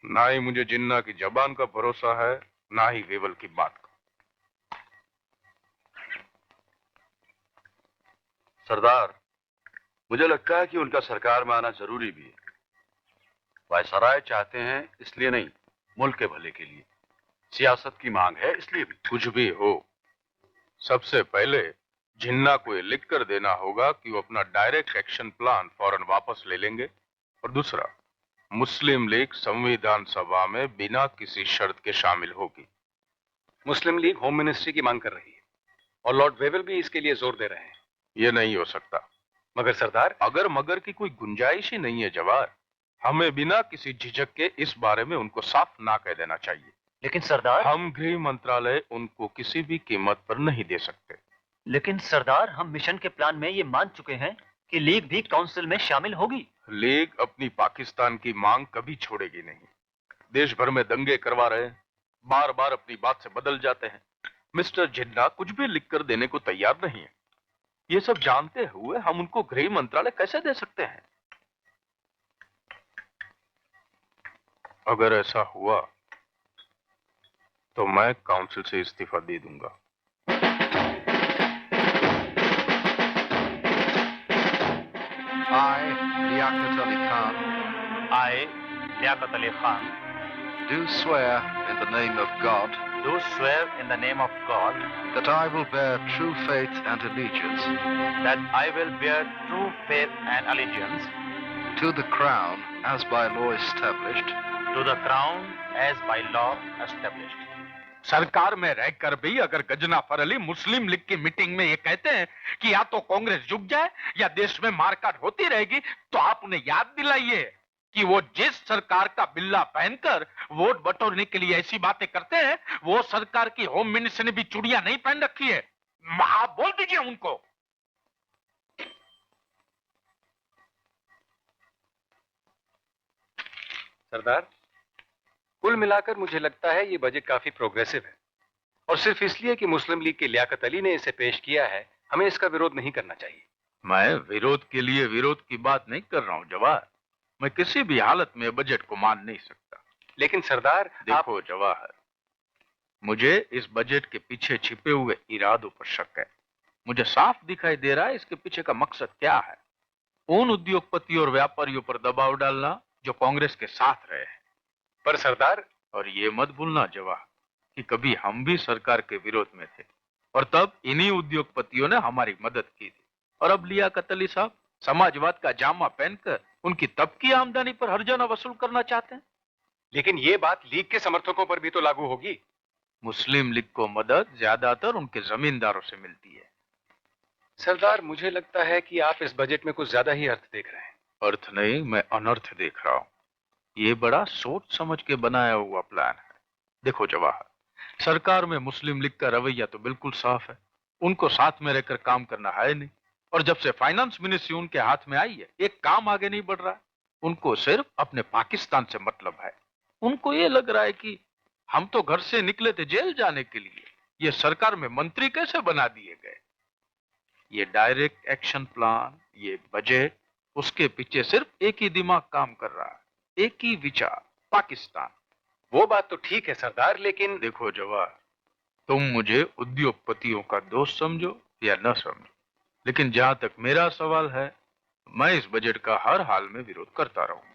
ना ही मुझे जिन्ना की जबान का भरोसा है, ना ही वेवल की बात का।
सरदार, मुझे लगता है कि उनका सरकार में आना जरूरी भी है। वायसराय चाहते हैं इसलिए नहीं, मुल्क के भले के लिए। सियासत की मांग है इसलिए भी।
कुछ भी हो, सबसे पहले जिन्ना को ये लिख कर देना होगा कि वो अपना डायरेक्ट एक्शन प्लान फौरन वापस ले लेंगे। और दूसरा, मुस्लिम लीग संविधान सभा में बिना किसी शर्त के शामिल होगी।
मुस्लिम लीग होम मिनिस्ट्री की मांग कर रही है और लॉर्ड वेवल भी इसके लिए जोर दे रहे हैं।
ये नहीं हो सकता।
मगर सरदार,
अगर मगर की कोई गुंजाइश ही नहीं है जवाहर, हमें बिना किसी झिझक के इस बारे में उनको साफ ना कह देना चाहिए।
लेकिन सरदार,
हम गृह मंत्रालय उनको किसी भी कीमत पर नहीं दे सकते।
लेकिन सरदार, हम मिशन के प्लान में ये मान चुके हैं कि लीग भी काउंसिल में शामिल होगी।
लीग अपनी पाकिस्तान की मांग कभी छोड़ेगी नहीं। देश भर में दंगे करवा रहे हैं, बार बार अपनी बात से बदल जाते हैं। मिस्टर जिन्ना कुछ भी लिख कर देने को तैयार नहीं है। ये सब जानते हुए हम उनको गृह मंत्रालय कैसे दे सकते हैं? अगर ऐसा हुआ तो मैं काउंसिल से इस्तीफा दे दूंगा।
I, Liaquat Ali Khan,
I, Liaquat Ali Khan,
do swear in the name of God
do swear in the name of God
that I will bear true faith and allegiance
that I will bear true faith and allegiance
to the Crown as by law established,
to the Crown as by law established.
सरकार में रहकर भी अगर गजनाफर अली मुस्लिम लीग की मीटिंग में ये कहते हैं कि या तो कांग्रेस झुक जाए या देश में मारकाट होती रहेगी, तो आप उन्हें याद दिलाइए कि वो जिस सरकार का बिल्ला पहनकर वोट बटोरने के लिए ऐसी बातें करते हैं, वो सरकार की होम मिनिस्टर ने भी चूड़ियां नहीं पहन रखी है। आप बोल दीजिए उनको।
सरदार, कुल मिलाकर मुझे लगता है ये बजट काफी प्रोग्रेसिव है, और सिर्फ इसलिए कि मुस्लिम लीग के लियाकत अली ने इसे पेश किया है, हमें इसका विरोध नहीं करना चाहिए।
मैं विरोध के लिए विरोध की बात नहीं कर रहा हूं जवाहर। मैं किसी भी हालत में बजट को मान नहीं सकता।
लेकिन सरदार,
देखो जवाहर, मुझे इस बजट के पीछे छिपे हुए इरादों पर शक है। मुझे साफ दिखाई दे रहा है इसके पीछे का मकसद क्या है। उन उद्योगपतियों और व्यापारियों पर दबाव डालना जो कांग्रेस के साथ रहे हैं।
पर सरदार,
और ये मत भूलना जवाहर कि कभी हम भी सरकार के विरोध में थे और तब इन्हीं उद्योगपतियों ने हमारी मदद की थी। और अब लियाकत अली साहब समाजवाद का जामा पहनकर उनकी तब की आमदनी पर हर्जाना वसूल करना चाहते हैं।
लेकिन ये बात लीग के समर्थकों पर भी तो लागू होगी।
मुस्लिम लीग को मदद ज्यादातर उनके जमींदारों से मिलती है।
सरदार, मुझे लगता है कि आप इस बजट में कुछ ज्यादा ही अर्थ देख रहे हैं।
अर्थ नहीं, मैं अनर्थ देख रहा हूं। ये बड़ा सोच समझ के बनाया हुआ प्लान है। देखो जवाहर, सरकार में मुस्लिम लीग का रवैया तो बिल्कुल साफ है। उनको साथ में रहकर काम करना है नहीं। और जब से फाइनेंस मिनिस्ट्री उनके हाथ में आई है, एक काम आगे नहीं बढ़ रहा। उनको सिर्फ अपने पाकिस्तान से मतलब है। उनको ये लग रहा है कि हम तो घर से निकले थे जेल जाने के लिए, ये सरकार में मंत्री कैसे बना दिए गए। ये डायरेक्ट एक्शन प्लान, ये बजट, उसके पीछे सिर्फ एक ही दिमाग काम कर रहा है, एक ही विचार, पाकिस्तान।
वो बात तो ठीक है सरदार, लेकिन
देखो जवाहर, तुम मुझे उद्योगपतियों का दोस्त समझो या न समझो, लेकिन जहां तक मेरा सवाल है, मैं इस बजट का हर हाल में विरोध करता रहूंगा।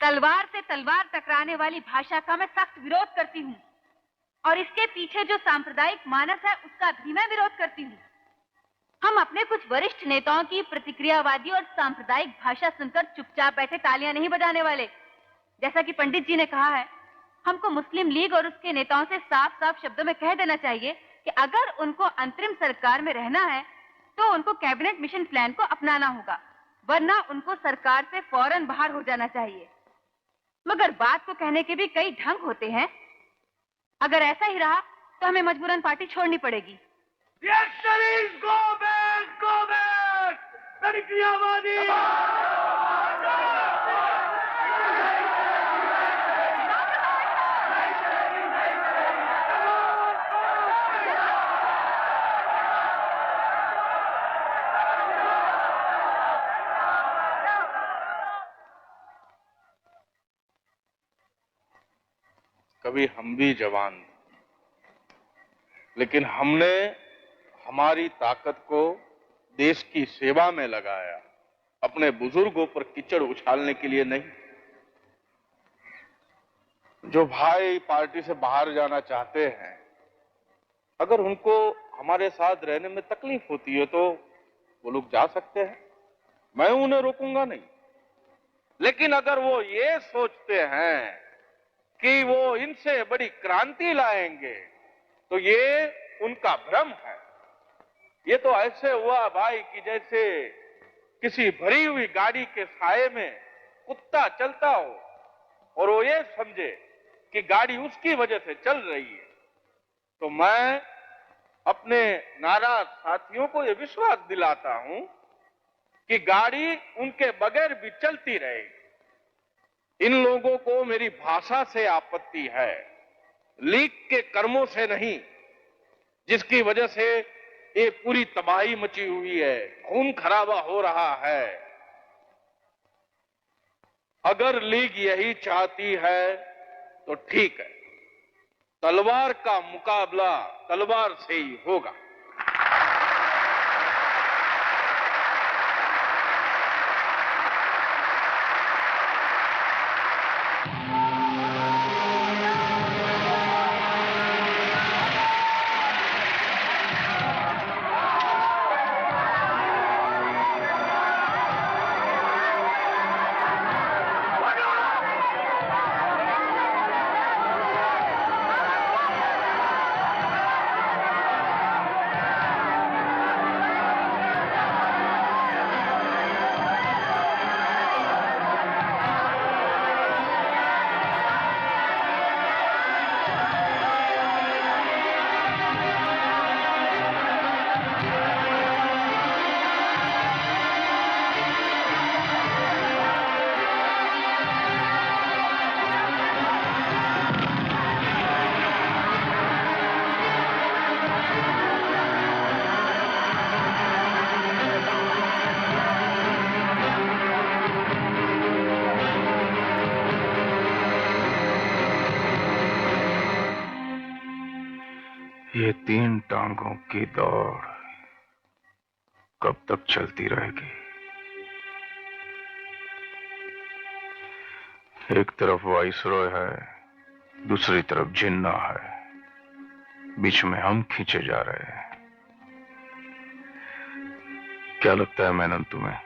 तलवार से तलवार टकराने वाली भाषा का मैं सख्त विरोध करती हूँ, और इसके पीछे जो सांप्रदायिक मानस है उसका भी मैं विरोध करती हूँ। हम अपने कुछ वरिष्ठ नेताओं की प्रतिक्रियावादी और सांप्रदायिक भाषा सुनकर चुपचाप बैठे तालियां नहीं बजाने वाले। जैसा कि पंडित जी ने कहा है, हमको मुस्लिम लीग और उसके नेताओं से साफ साफ शब्दों में कह देना चाहिए कि अगर उनको अंतरिम सरकार में रहना है तो उनको कैबिनेट मिशन प्लान को अपनाना होगा, वरना उनको सरकार से फौरन बाहर हो जाना चाहिए। मगर बात को कहने के भी कई ढंग होते हैं। अगर ऐसा ही रहा तो हमें मजबूरन पार्टी छोड़नी पड़ेगी।
कभी हम भी जवान थे, लेकिन हमने हमारी ताकत को देश की सेवा में लगाया, अपने बुजुर्गों पर कीचड़ उछालने के लिए नहीं। जो भाई पार्टी से बाहर जाना चाहते हैं, अगर उनको हमारे साथ रहने में तकलीफ होती है तो वो लोग जा सकते हैं, मैं उन्हें रोकूंगा नहीं। लेकिन अगर वो ये सोचते हैं कि वो इनसे बड़ी क्रांति लाएंगे तो ये उनका भ्रम है। ये तो ऐसे हुआ भाई कि जैसे किसी भरी हुई गाड़ी के साये में कुत्ता चलता हो और वो ये समझे कि गाड़ी उसकी वजह से चल रही है। तो मैं अपने नाराज साथियों को ये विश्वास दिलाता हूं कि गाड़ी उनके बगैर भी चलती रहेगी। इन लोगों को मेरी भाषा से आपत्ति है, लीग के कर्मों से नहीं, जिसकी वजह से ये पूरी तबाही मची हुई है, खून खराबा हो रहा है। अगर लीग यही चाहती है तो ठीक है, तलवार का मुकाबला तलवार से ही होगा। ये 3 टांगों की दौड़ कब तक चलती रहेगी? एक तरफ वाइसरॉय है, दूसरी तरफ जिन्ना है, बीच में हम खींचे जा रहे हैं। क्या लगता है मेनन तुम्हें?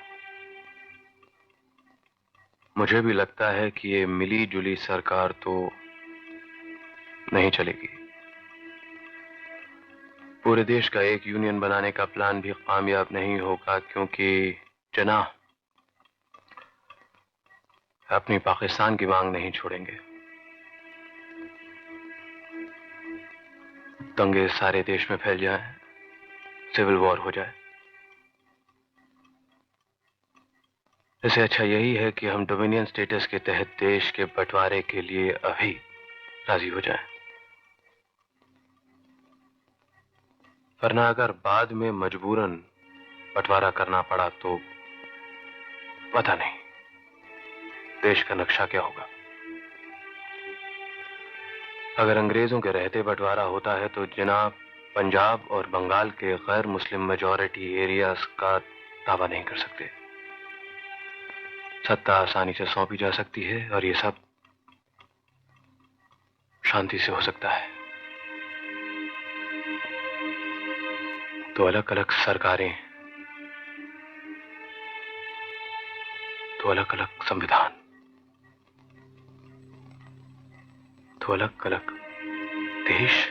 मुझे भी लगता है कि ये मिली जुली सरकार तो नहीं चलेगी। पूरे देश का एक यूनियन बनाने का प्लान भी कामयाब नहीं होगा, क्योंकि जिन्ना अपनी पाकिस्तान की मांग नहीं छोड़ेंगे। दंगे सारे देश में फैल जाएं, सिविल वॉर हो जाए। इससे अच्छा यही है कि हम डोमिनियन स्टेटस के तहत देश के बंटवारे के लिए अभी राजी हो जाएं। वरना अगर बाद में मजबूरन बंटवारा करना पड़ा तो पता नहीं देश का नक्शा क्या होगा। अगर अंग्रेजों के रहते बंटवारा होता है तो जनाब पंजाब और बंगाल के गैर मुस्लिम मेजॉरिटी एरियाज का दावा नहीं कर सकते। सत्ता आसानी से सौंपी जा सकती है और ये सब शांति से हो सकता है। तो अलग अलग सरकारें, तो अलग अलग संविधान, तो अलग अलग देश।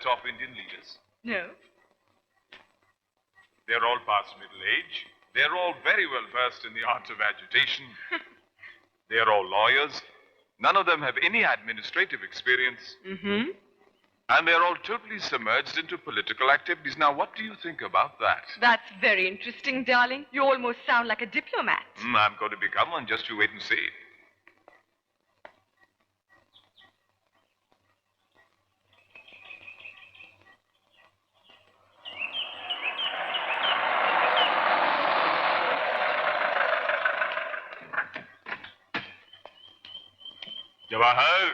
Top Indian leaders?
No.
They're all past middle age. They're all very well versed in the art of agitation. They're all lawyers. None of them have any administrative experience.
Mm-hmm.
And they're all totally submerged into political activities. Now, what do you think about that?
That's very interesting, darling. You almost sound like a diplomat.
I'm going to become one. Just you wait and see. Jawahar,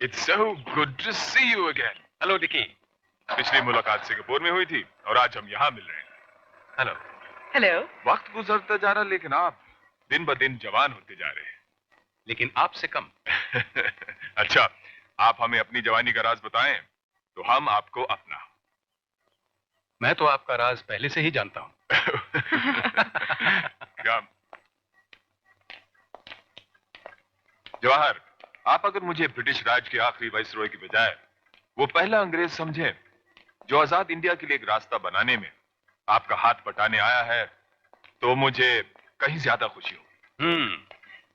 it's so good to see you again.
Hello Dickie.
पिछली मुलाकात सिंगापुर में हुई थी और आज हम यहाँ मिल रहे हैं।
हेलो।
हेलो।
वक्त गुजरता जा रहा, लेकिन आप दिन ब दिन जवान होते जा रहे हैं।
लेकिन आपसे कम।
अच्छा, आप हमें अपनी जवानी का राज बताएं तो हम आपको अपना।
मैं तो आपका राज पहले से ही जानता हूं।
क्या? जवाहर, आप अगर मुझे ब्रिटिश राज के आखिरी वाइसरॉय की बजाय वो पहला अंग्रेज समझें जो आजाद इंडिया के लिए एक रास्ता बनाने में आपका हाथ बटाने आया है, तो मुझे कहीं ज्यादा खुशी होगी।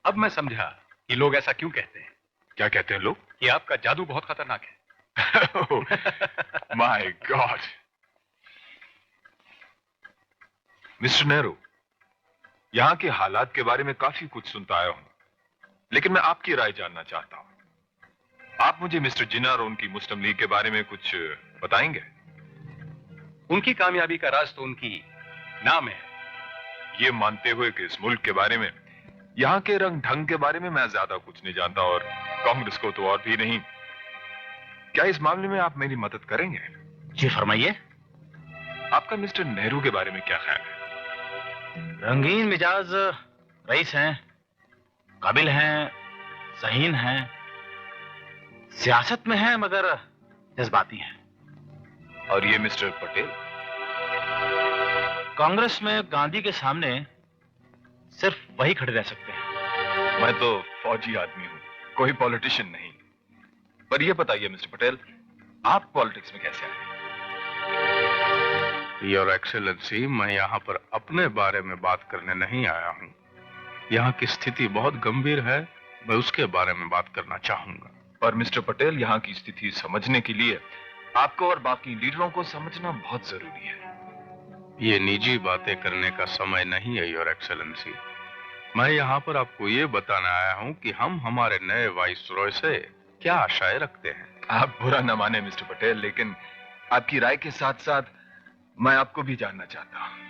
अब मैं समझा कि लोग ऐसा क्यों कहते हैं।
क्या कहते हैं लोग?
कि आपका जादू बहुत खतरनाक है।
My God. मिस्टर नेहरू, यहाँ के हालात के बारे में काफी कुछ सुनता आया हूं, लेकिन मैं आपकी राय जानना चाहता हूं। आप मुझे मिस्टर जिन्ना और उनकी मुस्लिम लीग के बारे में कुछ बताएंगे?
उनकी कामयाबी का राज तो उनकी नाम है।
ये मानते हुए कि इस मुल्क के बारे में, यहाँ के रंग ढंग के बारे में मैं ज्यादा कुछ नहीं जानता और कांग्रेस को तो और भी नहीं, क्या इस मामले में आप मेरी मदद करेंगे?
जी फरमाइए।
आपका मिस्टर नेहरू के बारे में क्या ख्याल है?
रंगीन मिजाज रईस हैं, काबिल हैं, ज़हीन हैं, सियासत में हैं मगर जज्बाती हैं।
और ये मिस्टर पटेल?
कांग्रेस में गांधी के सामने सिर्फ वही खड़े रह सकते हैं।
मैं तो फौजी आदमी हूं, कोई पॉलिटिशियन नहीं। पर ये बताइए मिस्टर पटेल, आप पॉलिटिक्स में कैसे आए?
योर एक्सेलेंसी, मैं यहाँ पर अपने बारे में बात करने नहीं आया हूँ। यहाँ की स्थिति बहुत गंभीर है, मैं उसके बारे में बात करना चाहूंगा।
पर मिस्टर पटेल, यहाँ की स्थिति समझने के लिए आपको और बाकी लीडरों को समझना बहुत जरूरी है।
ये निजी बातें करने का समय नहीं है, योर एक्सेलेंसी। मैं यहाँ पर आपको ये बताने आया हूँ कि हम हमारे नए वाइसरॉय से क्या आशाएं रखते हैं।
आप बुरा न माने मिस्टर पटेल, लेकिन आपकी राय के साथ साथ मैं आपको भी जानना चाहता हूँ।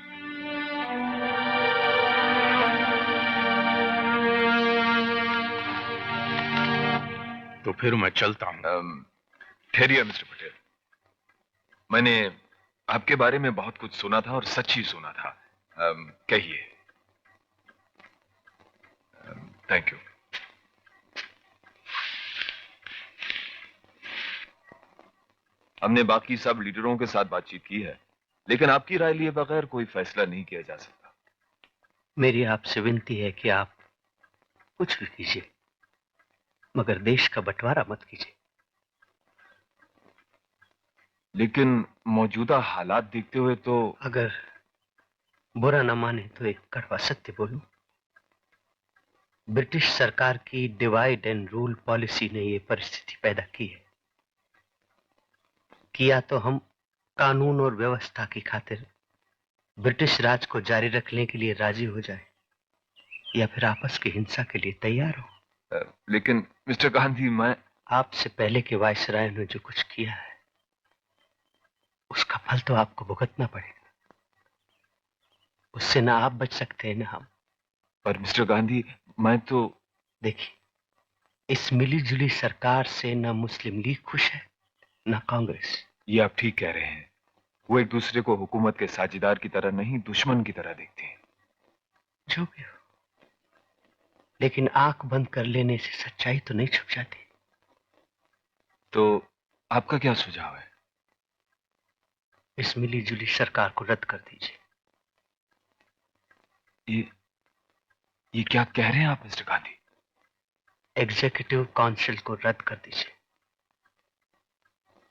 तो फिर मैं चलता हूँ।
ठहरिए मिस्टर पटेल, मैंने आपके बारे में बहुत कुछ सुना था और सच ही सुना था। कहिए। Thank you. हमने बाकी सब लीडरों के साथ बातचीत की है, लेकिन आपकी राय लिए बगैर कोई फैसला नहीं किया जा सकता।
मेरी आपसे विनती है कि आप कुछ भी कीजिए, मगर देश का बंटवारा मत कीजिए।
लेकिन मौजूदा हालात देखते हुए तो
अगर बुरा न माने तो एक कड़वा सत्य बोलूं, ब्रिटिश सरकार की डिवाइड एंड रूल पॉलिसी ने यह परिस्थिति पैदा की है कि या तो हम कानून और व्यवस्था की खातिर ब्रिटिश राज को जारी रखने के लिए राजी हो जाए या फिर आपस की हिंसा के लिए तैयार हो।
लेकिन मिस्टर गांधी, मैं
आपसे पहले के वायसराय ने जो कुछ किया है उसका फल तो आपको भुगतना पड़ेगा। उससे ना आप बच सकते हैं ना हम।
पर मिस्टर गांधी, मैं तो
देखिए, इस मिलीजुली सरकार से ना मुस्लिम लीग खुश है ना कांग्रेस।
ये आप ठीक कह रहे हैं। वो एक दूसरे को हुकूमत के साझेदार की तरह नहीं, दुश्मन की तरह देखते हैं।
जो भी हो, लेकिन आंख बंद कर लेने से सच्चाई तो नहीं छुप जाती।
तो आपका क्या सुझाव है?
इस मिलीजुली सरकार को रद्द कर दीजिए।
ये क्या कह रहे हैं आप मिस्टर गांधी?
एग्जीक्यूटिव काउंसिल को रद्द कर दीजिए,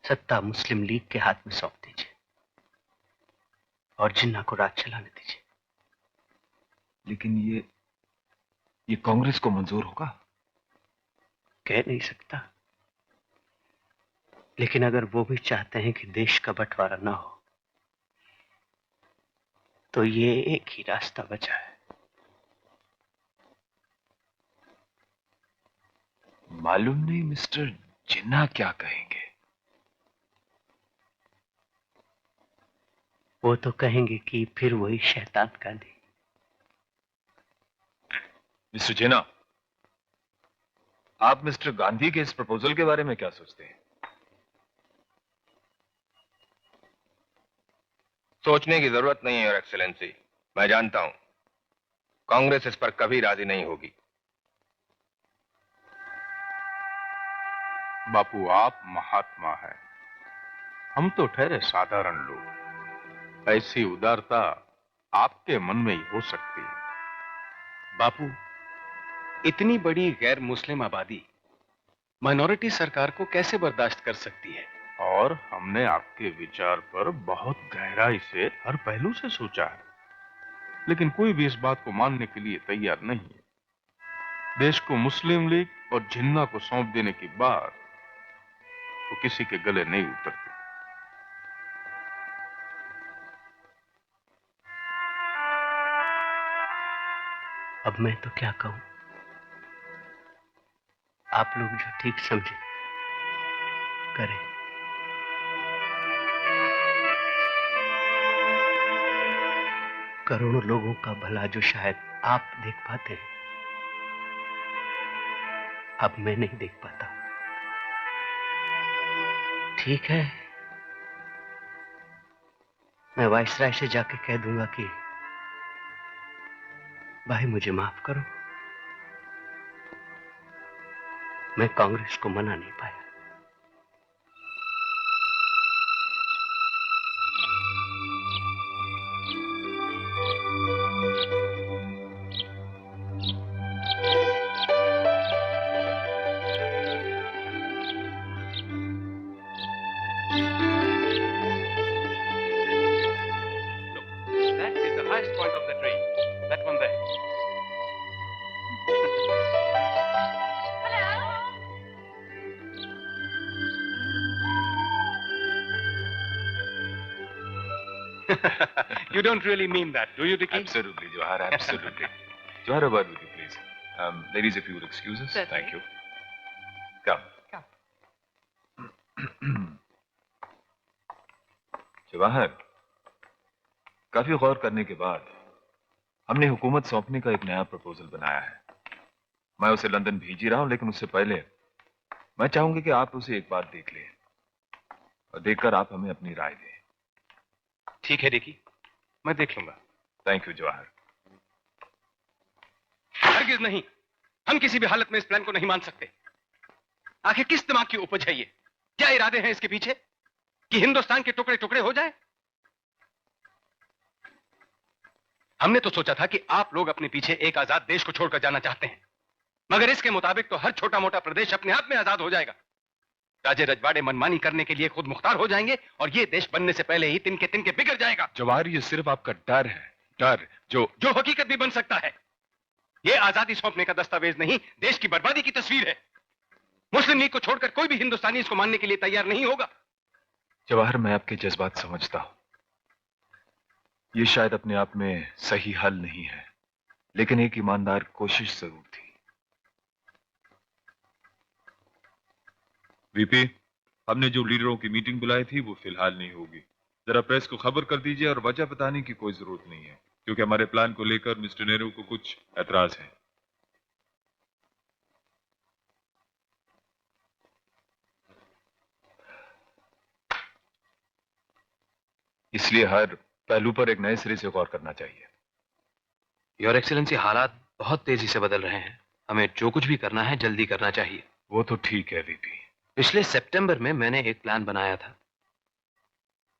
सत्ता मुस्लिम लीग के हाथ में सौंप दीजिए और जिन्ना को राज चलाने दीजिए।
लेकिन ये कांग्रेस को मंजूर होगा?
कह नहीं सकता, लेकिन अगर वो भी चाहते हैं कि देश का बंटवारा ना हो तो ये एक ही रास्ता बचा है।
मालूम नहीं मिस्टर जिन्ना क्या कहेंगे।
वो तो कहेंगे कि फिर वही शैतान गांधी।
मिस्टर जिन्ना, आप मिस्टर गांधी के इस प्रपोजल के बारे में क्या सोचते हैं?
सोचने की जरूरत नहीं है, योर एक्सेलेंसी। मैं जानता हूं कांग्रेस इस पर कभी राजी नहीं होगी।
बापू, आप महात्मा हैं, हम तो ठहरे साधारण लोग। ऐसी उदारता आपके मन में ही हो सकती है।
बापू, इतनी बड़ी गैर मुस्लिम आबादी माइनॉरिटी सरकार को कैसे बर्दाश्त कर सकती है?
और हमने आपके विचार पर बहुत गहराई से हर पहलू से सोचा है, लेकिन कोई भी इस बात को मानने के लिए तैयार नहीं है। देश को मुस्लिम लीग और जिन्ना को सौंप देने की बात तो किसी के गले नहीं उतरती।
अब मैं तो क्या कहूं, आप लोग जो ठीक समझे करें। करोड़ों लोगों का भला जो शायद आप देख पाते हैं, अब मैं नहीं देख पाता। ठीक है, मैं वाइसराय से जाके कह दूंगा कि भाई मुझे माफ करो, मैं कांग्रेस को मना नहीं पाया।
You don't really mean that, do you, Dicky?
Absolutely, Jawahar, absolutely. Jawahar, a word with you, please. Ladies, if you would excuse us.
Certainly.
Thank you. Come. Jawahar, काफी गौर करने के बाद हमने हुकूमत सौंपने का एक नया प्रपोजल बनाया है। मैं उसे लंदन भेज ही रहा हूं, लेकिन उससे पहले मैं चाहूंगी कि आप उसे एक बार देख लें और देखकर आप हमें अपनी राय दें।
ठीक है डिकी, मैं देख लूंगा।
Thank you Jawahar.
हरगिज नहीं, हम किसी भी हालत में इस प्लान को नहीं मान सकते। आखिर किस दिमाग की उपज है ये? क्या इरादे हैं इसके पीछे? कि हिंदुस्तान के टुकड़े टुकड़े हो जाए? हमने तो सोचा था कि आप लोग अपने पीछे एक आजाद देश को छोड़कर जाना चाहते हैं, मगर इसके मुताबिक तो हर छोटा मोटा प्रदेश अपने आप में आजाद हो जाएगा। राजे रजवाड़े मनमानी करने के लिए खुद मुख्तार हो जाएंगे और ये देश बनने से पहले ही तिनके बिगड़ जाएगा।
जवाहर, ये सिर्फ आपका डर है, डर जो
हकीकत भी बन सकता है। ये आजादी सौंपने का दस्तावेज नहीं, देश की बर्बादी की तस्वीर है। मुस्लिम लीग को छोड़कर कोई भी हिंदुस्तानी इसको मानने के लिए तैयार नहीं होगा।
जवाहर, मैं आपके जज्बात समझता हूं। ये शायद अपने आप में सही हल नहीं है, लेकिन एक ईमानदार कोशिश जरूर थी। वीपी, हमने जो लीडरों की मीटिंग बुलाई थी वो फिलहाल नहीं होगी। जरा प्रेस को खबर कर दीजिए और वजह बताने की कोई जरूरत नहीं है, क्योंकि हमारे प्लान को लेकर मिस्टर नेहरू को कुछ ऐतराज है। इसलिए हर पहलू पर एक नए सिरे से गौर करना चाहिए।
योर एक्सीलेंसी, हालात बहुत तेजी से बदल रहे हैं। हमें जो कुछ भी करना है जल्दी करना चाहिए।
वो तो ठीक है वीपी।
पिछले सितंबर में मैंने एक प्लान बनाया था।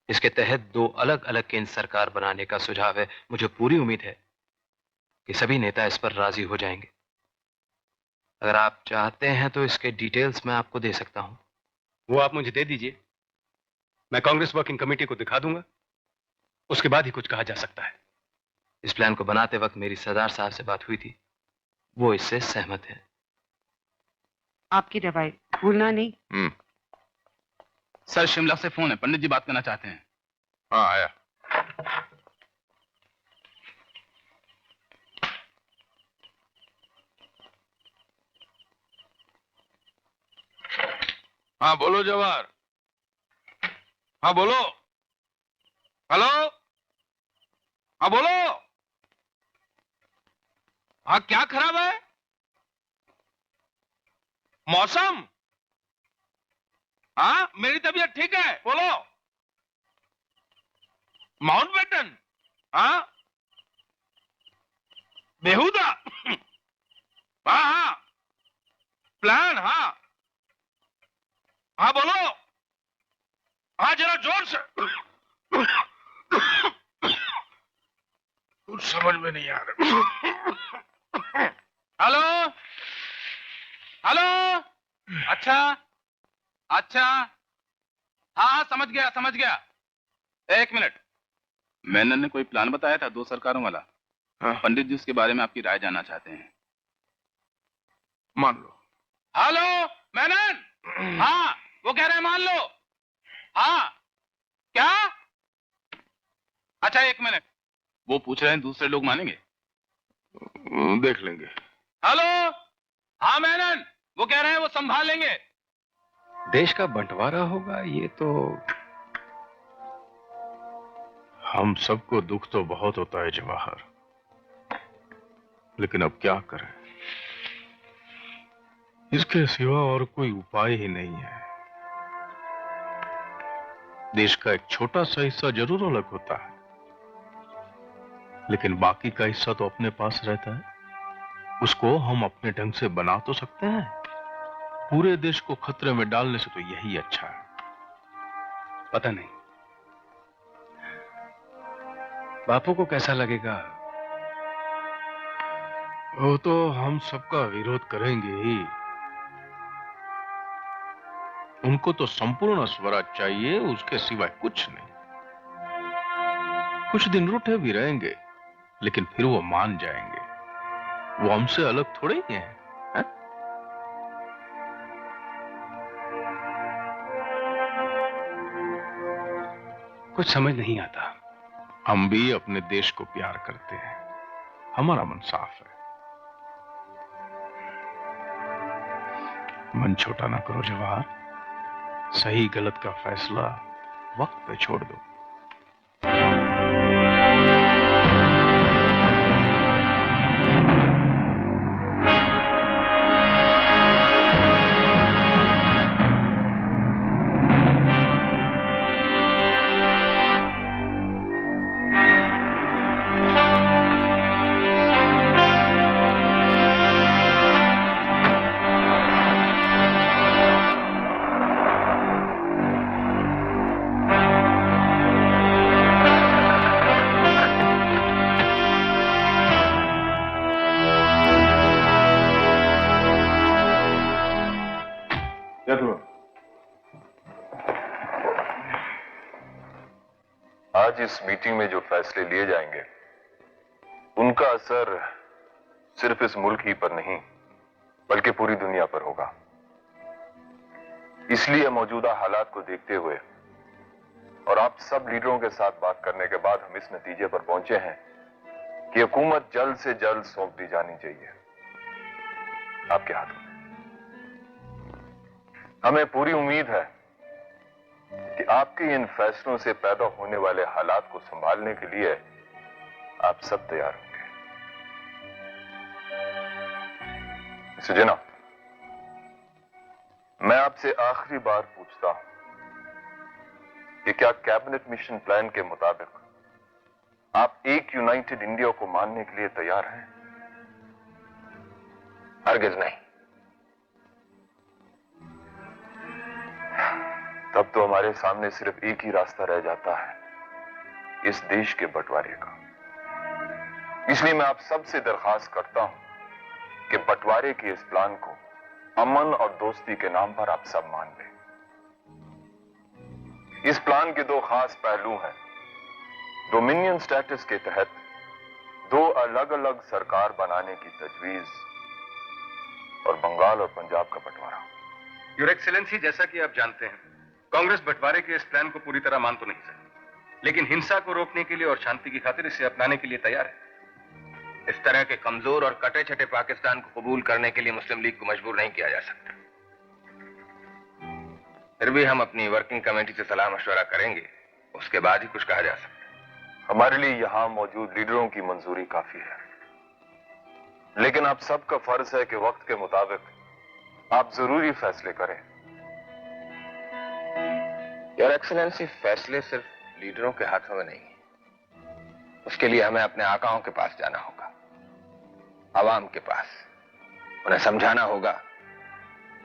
इसके तहत 2 अलग अलग केंद्र सरकार बनाने का सुझाव है। मुझे पूरी उम्मीद है कि सभी नेता इस पर राजी हो जाएंगे। अगर आप चाहते हैं तो इसके डिटेल्स मैं आपको दे सकता हूं।
वो आप मुझे दे दीजिए, मैं कांग्रेस वर्किंग कमेटी को दिखा दूंगा। उसके बाद ही कुछ कहा जा सकता है।
इस प्लान को बनाते वक्त मेरी सरदार साहब से बात हुई थी, वो इससे सहमत है।
आपकी दवाई भूलना नहीं।
सर, शिमला से फोन है, पंडित जी बात करना चाहते हैं।
हाँ, आया।
हाँ बोलो जवाहर। हाँ बोलो। हेलो, हाँ बोलो। हाँ, क्या खराब है? मौसम? हाँ, मेरी तबीयत ठीक है, बोलो। माउंटबेटन? हाँ, बेहुदा? हाँ हाँ, प्लान? हाँ हाँ बोलो। हाँ, जरा जोर से। कुछ समझ में नहीं आ रहा। Hello hello. अच्छा अच्छा, हाँ समझ गया। एक मिनट,
मेनन ने कोई प्लान बताया था 2 सरकारों वाला। पंडित जी उसके बारे में आपकी राय जानना चाहते हैं।
मान लो। हेलो मेनन। हाँ, वो कह रहे हैं मान लो। हाँ, क्या? अच्छा, 1 मिनट।
वो पूछ रहे हैं दूसरे लोग मानेंगे?
देख लेंगे। हेलो। हाँ मेनन, वो कह रहे हैं वो संभाल लेंगे।
देश का बंटवारा होगा, ये तो हम सबको दुख तो बहुत होता है जवाहर, लेकिन अब क्या करें? इसके सिवा और कोई उपाय ही नहीं है। देश का एक छोटा सा हिस्सा जरूर अलग होता है, लेकिन बाकी का हिस्सा तो अपने पास रहता है। उसको हम अपने ढंग से बना तो सकते हैं। पूरे देश को खतरे में डालने से तो यही अच्छा है।
पता नहीं बापू को कैसा लगेगा।
वो तो हम सबका विरोध करेंगे ही। उनको तो संपूर्ण स्वराज चाहिए, उसके सिवाय कुछ नहीं। कुछ दिन रूठे भी रहेंगे, लेकिन फिर वो मान जाएंगे। वो हमसे अलग थोड़े ही हैं।
कुछ समझ नहीं आता।
हम भी अपने देश को प्यार करते हैं, हमारा मन साफ है। मन छोटा ना करो जवाहर, सही गलत का फैसला वक्त पे छोड़ दो।
आज इस मीटिंग में जो फैसले लिए जाएंगे उनका असर सिर्फ इस मुल्क ही पर नहीं बल्कि पूरी दुनिया पर होगा। इसलिए मौजूदा हालात को देखते हुए और आप सब लीडरों के साथ बात करने के बाद हम इस नतीजे पर पहुंचे हैं कि हुकूमत जल्द से जल्द सौंप दी जानी चाहिए आपके हाथों में। हमें पूरी उम्मीद है कि आपके इन फैसलों से पैदा होने वाले हालात को संभालने के लिए आप सब तैयार होंगे। मिस्टर जिन्ना, मैं आपसे आखिरी बार पूछता हूं कि क्या कैबिनेट मिशन प्लान के मुताबिक आप एक यूनाइटेड इंडिया को मानने के लिए तैयार हैं? हरगिज नहीं। तब तो हमारे सामने सिर्फ एक ही रास्ता रह जाता है, इस देश के बंटवारे का। इसलिए मैं आप सबसे दरखास्त करता हूं कि बंटवारे के इस प्लान को अमन और दोस्ती के नाम पर आप सब मान लें। इस प्लान के दो खास पहलू हैं। डोमिनियन स्टेटस के तहत दो अलग अलग सरकार बनाने की तजवीज और बंगाल और पंजाब का बंटवारा।
योर एक्सेलेंसी, जैसा कि आप जानते हैं, कांग्रेस बंटवारे के इस प्लान को पूरी तरह मान तो नहीं सकती, लेकिन हिंसा को रोकने के लिए और शांति की खातिर इसे अपनाने के लिए तैयार है।
इस तरह के कमजोर और कटे छटे पाकिस्तान को कबूल करने के लिए मुस्लिम लीग को मजबूर नहीं किया जा सकता। फिर भी हम अपनी वर्किंग कमेटी से सलाह मशवरा करेंगे, उसके बाद ही कुछ कहा जा सकता है।
हमारे लिए यहां मौजूद लीडरों की मंजूरी काफी है, लेकिन आप सबका फर्ज है कि वक्त के मुताबिक आप जरूरी फैसले करें।
योर एक्सीलेंसी, फैसले सिर्फ लीडरों के हाथों में नहीं है। उसके लिए हमें अपने आकाओं के पास जाना होगा, आवाम के पास। उन्हें समझाना होगा,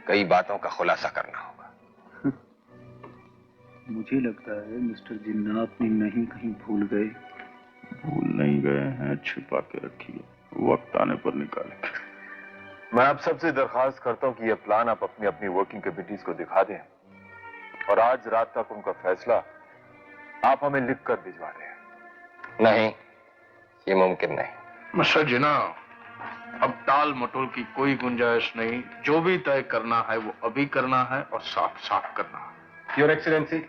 कई बातों का खुलासा करना होगा।
मुझे लगता है मिस्टर जिन्ना अपनी नहीं कहीं भूल गए।
भूल नहीं गए हैं, छिपा के रखिए, वक्त आने पर निकालेंगे।
मैं आप सबसे दरखास्त करता हूं कि यह प्लान आप अपनी अपनी वर्किंग कमेटीज को दिखा दें और आज रात तक उनका फैसला आप हमें लिख कर भिजवा दें।
नहीं, ये मुमकिन नहीं।
मिस्टर जिन्ना, अब टाल मटोल की कोई गुंजाइश नहीं। जो भी तय करना है वो अभी करना है और साफ साफ करना है।
Your excellency,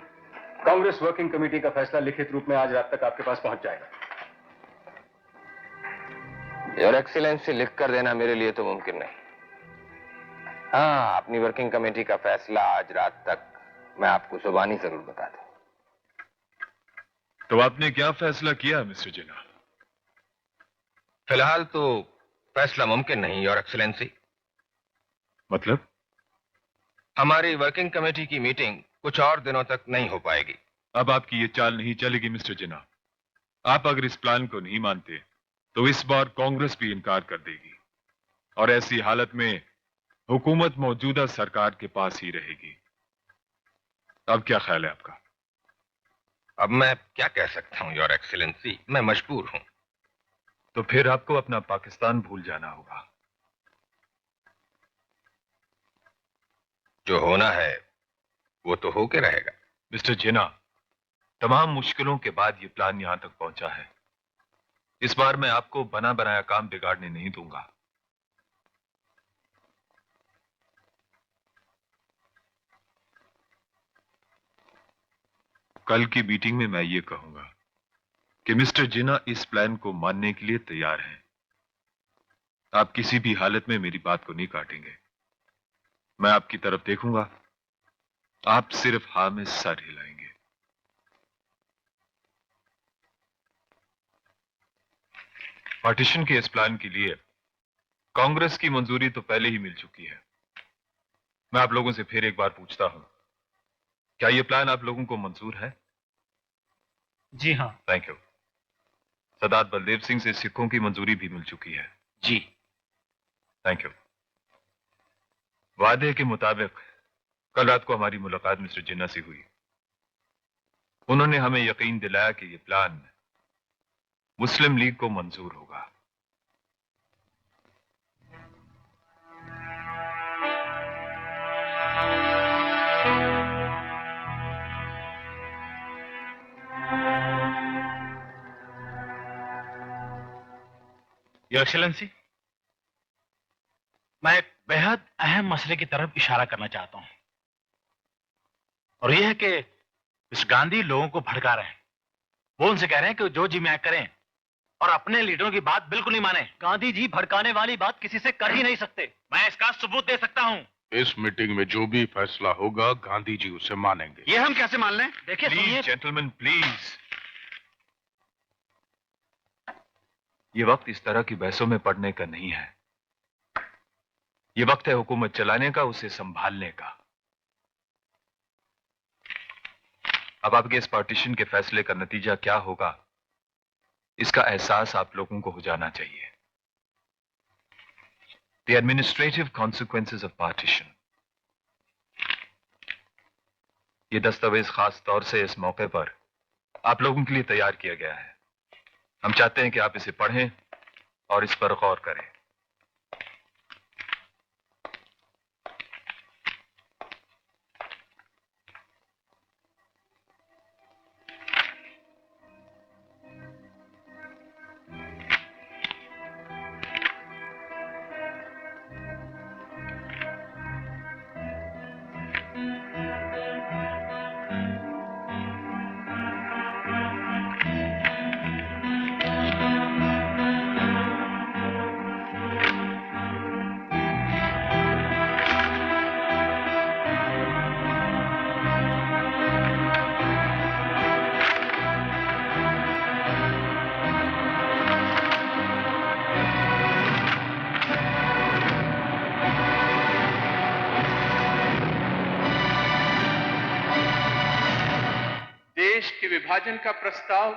Congress working committee का फैसला लिखित रूप में आज रात तक आपके पास पहुंच जाएगा।
योर एक्सीलेंसी, लिख कर देना मेरे लिए तो मुमकिन नहीं। हाँ, अपनी वर्किंग कमेटी का फैसला आज रात तक मैं आपको जुबानी जरूर बता दूं।
तो आपने क्या फैसला किया मिस्टर जिन्ना?
फिलहाल तो फैसला मुमकिन नहीं योर एक्सीलेंसी।
मतलब?
हमारी वर्किंग कमेटी की मीटिंग कुछ और दिनों तक नहीं हो पाएगी।
अब आपकी ये चाल नहीं चलेगी मिस्टर जिन्ना। आप अगर इस प्लान को नहीं मानते तो इस बार कांग्रेस भी इनकार कर देगी और ऐसी हालत में हुकूमत मौजूदा सरकार के पास ही रहेगी। अब क्या ख्याल है आपका?
अब मैं क्या कह सकता हूं योर एक्सीलेंसी, मैं मजबूर हूं।
तो फिर आपको अपना पाकिस्तान भूल जाना होगा।
जो होना है वो तो होके रहेगा।
मिस्टर जिन्ना, तमाम मुश्किलों के बाद ये प्लान यहां तक पहुंचा है। इस बार मैं आपको बना बनाया काम बिगाड़ने नहीं दूंगा। कल की मीटिंग में मैं ये कहूंगा कि मिस्टर जिन्ना इस प्लान को मानने के लिए तैयार हैं। आप किसी भी हालत में मेरी बात को नहीं काटेंगे। मैं आपकी तरफ देखूंगा, आप सिर्फ हाँ में सर हिलाएंगे। पार्टीशन के इस प्लान के लिए कांग्रेस की मंजूरी तो पहले ही मिल चुकी है। मैं आप लोगों से फिर एक बार पूछता हूं, क्या यह प्लान आप लोगों को मंजूर है?
जी हाँ।
Thank you. सरदार बलदेव सिंह से सिखों की मंजूरी भी मिल चुकी है।
जी।
Thank you. वादे के मुताबिक कल रात को हमारी मुलाकात मिस्टर जिन्ना से हुई। उन्होंने हमें यकीन दिलाया कि यह प्लान मुस्लिम लीग को मंजूर होगा।
योर एक्सीलेंसी, मैं एक बेहद अहम मसले की तरफ इशारा करना चाहता हूं, और यह है कि मिस्टर गांधी लोगों को भड़का रहे हैं। वो उनसे कह रहे हैं कि जो जी मैं करें और अपने लीडरों की बात बिल्कुल नहीं माने।
गांधी जी भड़काने वाली बात किसी से कर ही नहीं सकते।
मैं इसका सबूत दे सकता हूं।
इस मीटिंग में जो भी फैसला होगा गांधी जी उसे मानेंगे।
ये हम कैसे मान लें?
देखिए
प्लीज जेंटलमैन प्लीज, ये वक्त इस तरह की बहसों में पड़ने का नहीं है। ये वक्त है हुकूमत चलाने का, उसे संभालने का। अब आपके इस पार्टीशन के फैसले का नतीजा क्या होगा, इसका एहसास आप लोगों को हो जाना चाहिए। The administrative consequences of partition. ये दस्तावेज खास तौर से इस मौके पर आप लोगों के लिए तैयार किया गया है। हम चाहते हैं कि आप इसे पढ़ें और इस पर गौर करें।
देश के विभाजन का प्रस्ताव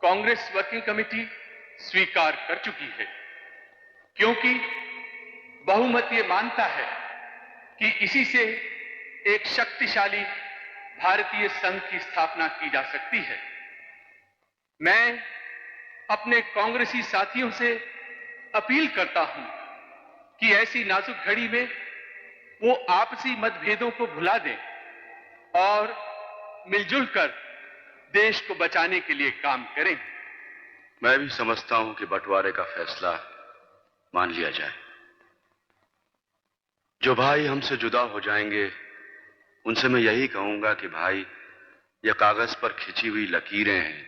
कांग्रेस वर्किंग कमेटी स्वीकार कर चुकी है, क्योंकि बहुमत ये मानता है कि इसी से एक शक्तिशाली भारतीय संघ की स्थापना की जा सकती है। मैं अपने कांग्रेसी साथियों से अपील करता हूं कि ऐसी नाजुक घड़ी में वो आपसी मतभेदों को भुला दें और मिलजुल कर देश को बचाने के लिए काम करें।
मैं भी समझता हूं कि बंटवारे का फैसला मान लिया जाए। जो भाई हमसे जुदा हो जाएंगे उनसे मैं यही कहूंगा कि भाई, ये कागज पर खिंची हुई लकीरें हैं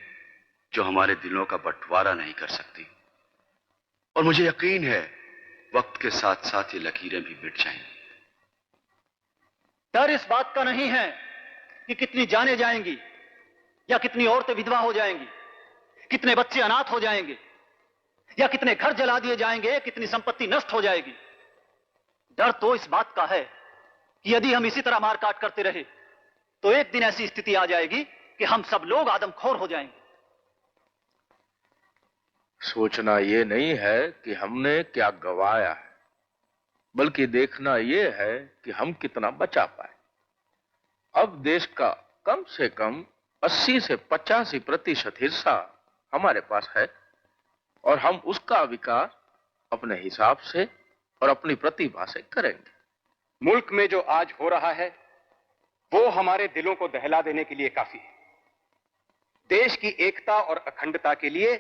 जो हमारे दिलों का बंटवारा नहीं कर सकती, और मुझे यकीन है वक्त के साथ साथ ये लकीरें भी मिट जाएंगी।
डर इस बात का नहीं है कि कितनी जानें जाएंगी या कितनी औरतें विधवा हो जाएंगी, कितने बच्चे अनाथ हो जाएंगे या कितने घर जला दिए जाएंगे, कितनी संपत्ति नष्ट हो जाएगी। डर तो इस बात का है कि यदि हम इसी तरह मारकाट करते रहे तो एक दिन ऐसी स्थिति आ जाएगी कि हम सब लोग आदमखोर हो जाएंगे।
सोचना ये नहीं है कि हमने क्या गवाया है, बल्कि देखना ये है कि हम कितना बचा पाए। अब देश का कम से कम 80 से 85% हिस्सा हमारे पास है, और हम उसका विकास अपने हिसाब से और अपनी प्रतिभा से करेंगे।
मुल्क में जो आज हो रहा है वो हमारे दिलों को दहला देने के लिए काफी है। देश की एकता और अखंडता के लिए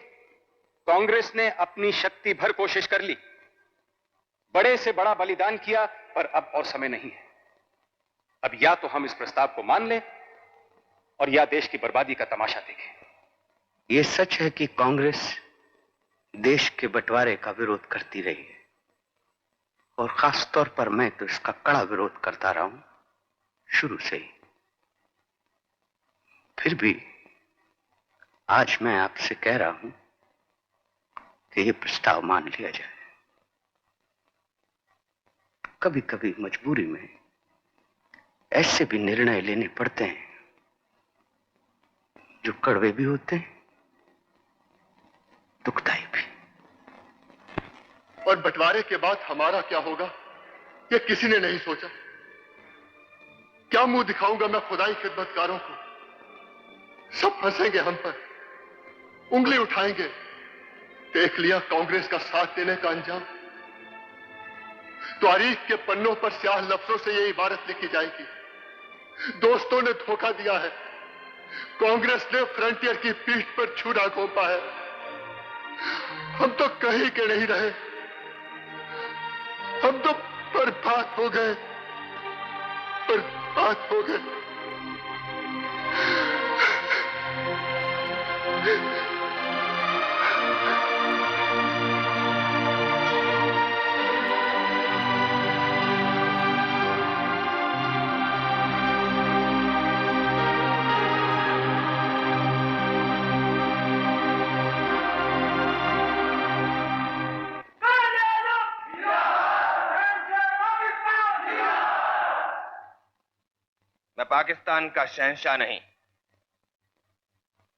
कांग्रेस ने अपनी शक्ति भर कोशिश कर ली, बड़े से बड़ा बलिदान किया, पर अब और समय नहीं है। अब या तो हम इस प्रस्ताव को मान लें और या देश की बर्बादी का तमाशा देखें।
ये सच है कि कांग्रेस देश के बंटवारे का विरोध करती रही है, और खास तौर पर मैं तो इसका कड़ा विरोध करता रहा हूं शुरू से ही। फिर भी आज मैं आपसे कह रहा हूं कि यह प्रस्ताव मान लिया जाए। कभी कभी मजबूरी में ऐसे भी निर्णय लेने पड़ते हैं जो कड़वे भी होते हैं, दुखदाई भी।
और बंटवारे के बाद हमारा क्या होगा, ये किसी ने नहीं सोचा। क्या मुंह दिखाऊंगा मैं खुदाई खिदमतकारों को? सब हंसेंगे हम पर, उंगली उठाएंगे। देख लिया कांग्रेस का साथ देने का अंजाम। तारीख के पन्नों पर स्याह लफ्जों से ये इबारत लिखी जाएगी, दोस्तों ने धोखा दिया है, कांग्रेस ने फ्रंटियर की पीठ पर छुरा घोंपा है। हम तो कहीं के नहीं रहे, हम तो बर्बाद हो गए, बर्बाद हो गए।
मैं पाकिस्तान का शहंशाह नहीं,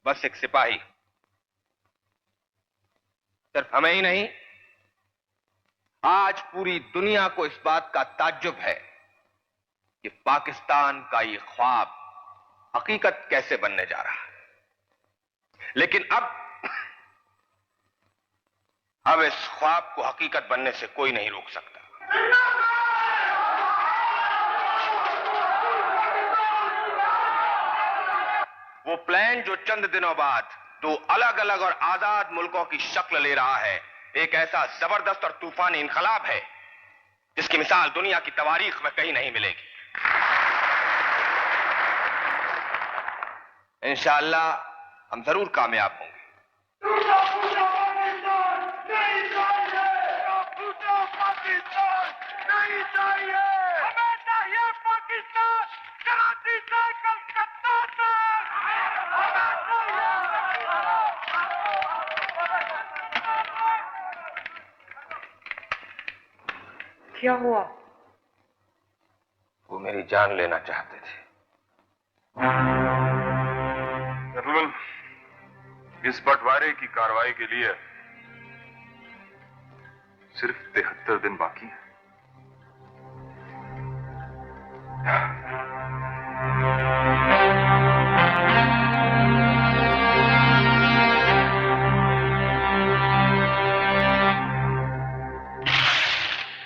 बस एक सिपाही। सिर्फ हमें ही नहीं, आज पूरी दुनिया को इस बात का ताज्जुब है कि पाकिस्तान का ये ख्वाब हकीकत कैसे बनने जा रहा है। लेकिन अब इस ख्वाब को हकीकत बनने से कोई नहीं रोक सकता। वो प्लान जो चंद दिनों बाद दो अलग अलग और आजाद मुल्कों की शक्ल ले रहा है, एक ऐसा जबरदस्त और तूफानी इनकलाब है जिसकी मिसाल दुनिया की तवारीख में कहीं नहीं मिलेगी। इंशाअल्लाह हम जरूर कामयाब होंगे। नहीं चाहिए, हमें चाहिए पाकिस्तान, कराची से कलकत्ता तक।
क्या हुआ?
वो मेरी जान लेना चाहते थे।
जनरल, इस बंटवारे की कार्रवाई के लिए सिर्फ 73 दिन बाकी है।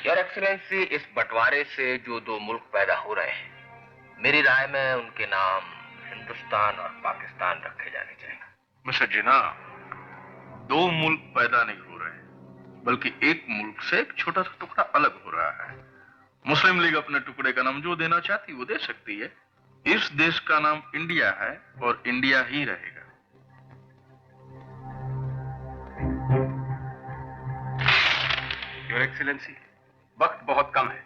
योर एक्सीलेंसी, इस बंटवारे से जो दो मुल्क पैदा हो रहे हैं, मेरी राय में उनके नाम हिंदुस्तान और पाकिस्तान रखे जाने चाहिए।
मिस्टर जिन्ना, दो मुल्क पैदा नहीं हो रहे, बल्कि एक मुल्क से एक छोटा सा टुकड़ा अलग हो रहा है। मुस्लिम लीग अपने टुकड़े का नाम जो देना चाहती वो दे सकती है। इस देश का नाम इंडिया है और इंडिया ही रहेगा।
योर एक्सीलेंसी, वक्त बहुत कम है,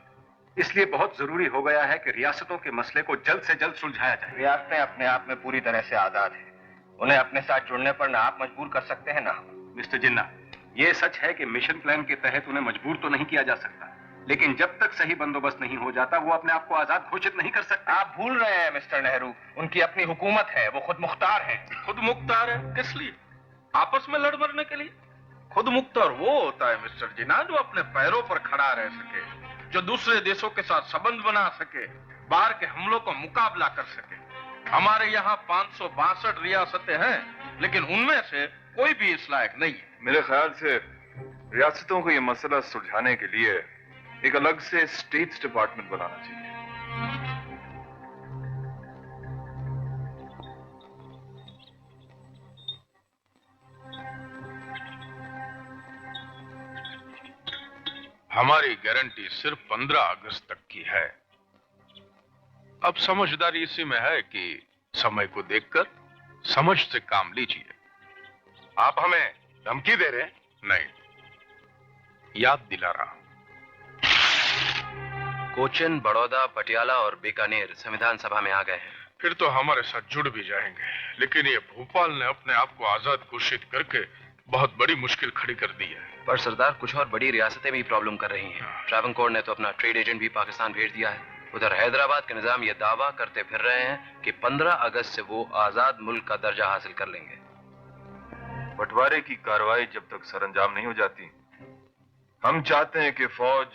इसलिए बहुत जरूरी हो गया है कि रियासतों के मसले को जल्द से जल्द सुलझाया जाए।
रियासतें अपने आप में पूरी तरह से आजाद हैं। उन्हें अपने साथ जुड़ने पर ना आप मजबूर कर सकते हैं ना हम।
मिस्टर जिन्ना, ये सच है कि मिशन प्लान के तहत उन्हें मजबूर तो नहीं किया जा सकता, लेकिन जब तक सही बंदोबस्त नहीं हो जाता वो अपने आप को आजाद घोषित नहीं कर सकते।
आप भूल रहे हैं मिस्टर नेहरू, उनकी अपनी हुकूमत है, वो खुद मुख्तार है।
खुद मुख्तार है? किस लिए? आपस में लड़ मरने के लिए? खुद मुख्तार वो होता है मिस्टर जिन्ना जो अपने पैरों पर खड़ा रह सके, जो दूसरे देशों के साथ संबंध बना सके, बाहर के हमलों का मुकाबला कर सके। हमारे यहाँ 562 रियासतें हैं, लेकिन उनमें से कोई भी इस लायक नहीं है।
मेरे ख्याल से रियासतों को यह मसला सुलझाने के लिए एक अलग से स्टेट्स डिपार्टमेंट बनाना चाहिए।
हमारी गारंटी सिर्फ 15 अगस्त तक की है। अब समझदारी इसी में है कि समय को देखकर समझ से काम लीजिए। आप हमें धमकी दे रहे हैं? नहीं, याद दिला रहा हूं।
कोचिन, बड़ौदा, पटियाला और बीकानेर संविधान सभा में आ गए हैं।
फिर तो हमारे साथ जुड़ भी जाएंगे, लेकिन ये भोपाल ने अपने आप को आजाद घोषित करके बहुत बड़ी मुश्किल खड़ी कर दी है।
पर सरदार, कुछ और बड़ी रियासतें भी प्रॉब्लम कर रही हैं। ट्रावनकोर ने तो अपना ट्रेड एजेंट भी पाकिस्तान भेज दिया है। उधर हैदराबाद के निजाम ये दावा करते फिर रहे हैं कि 15 अगस्त से वो आजाद मुल्क का दर्जा हासिल कर लेंगे।
बंटवारे की कार्रवाई जब तक सरंजाम नहीं हो जाती, हम चाहते हैं कि फौज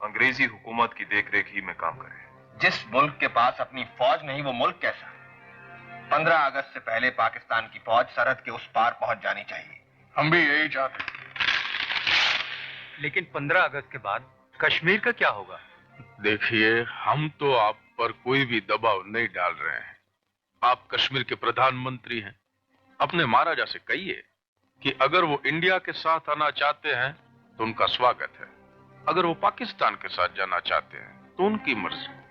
अंग्रेजी हुकूमत की देखरेख ही में काम करे।
जिस मुल्क के पास अपनी फौज नहीं, वो मुल्क कैसा? 15 अगस्त से पहले पाकिस्तान की फौज सरहद के उस पार पहुंच जानी चाहिए।
हम भी यही चाहते हैं।
लेकिन 15 अगस्त के बाद कश्मीर का क्या होगा?
देखिए, हम तो आप पर कोई भी दबाव नहीं डाल रहे हैं। आप कश्मीर के प्रधानमंत्री हैं। अपने महाराजा से कहिए कि अगर वो इंडिया के साथ आना चाहते हैं तो उनका स्वागत है, अगर वो पाकिस्तान के साथ जाना चाहते हैं तो उनकी मर्जी।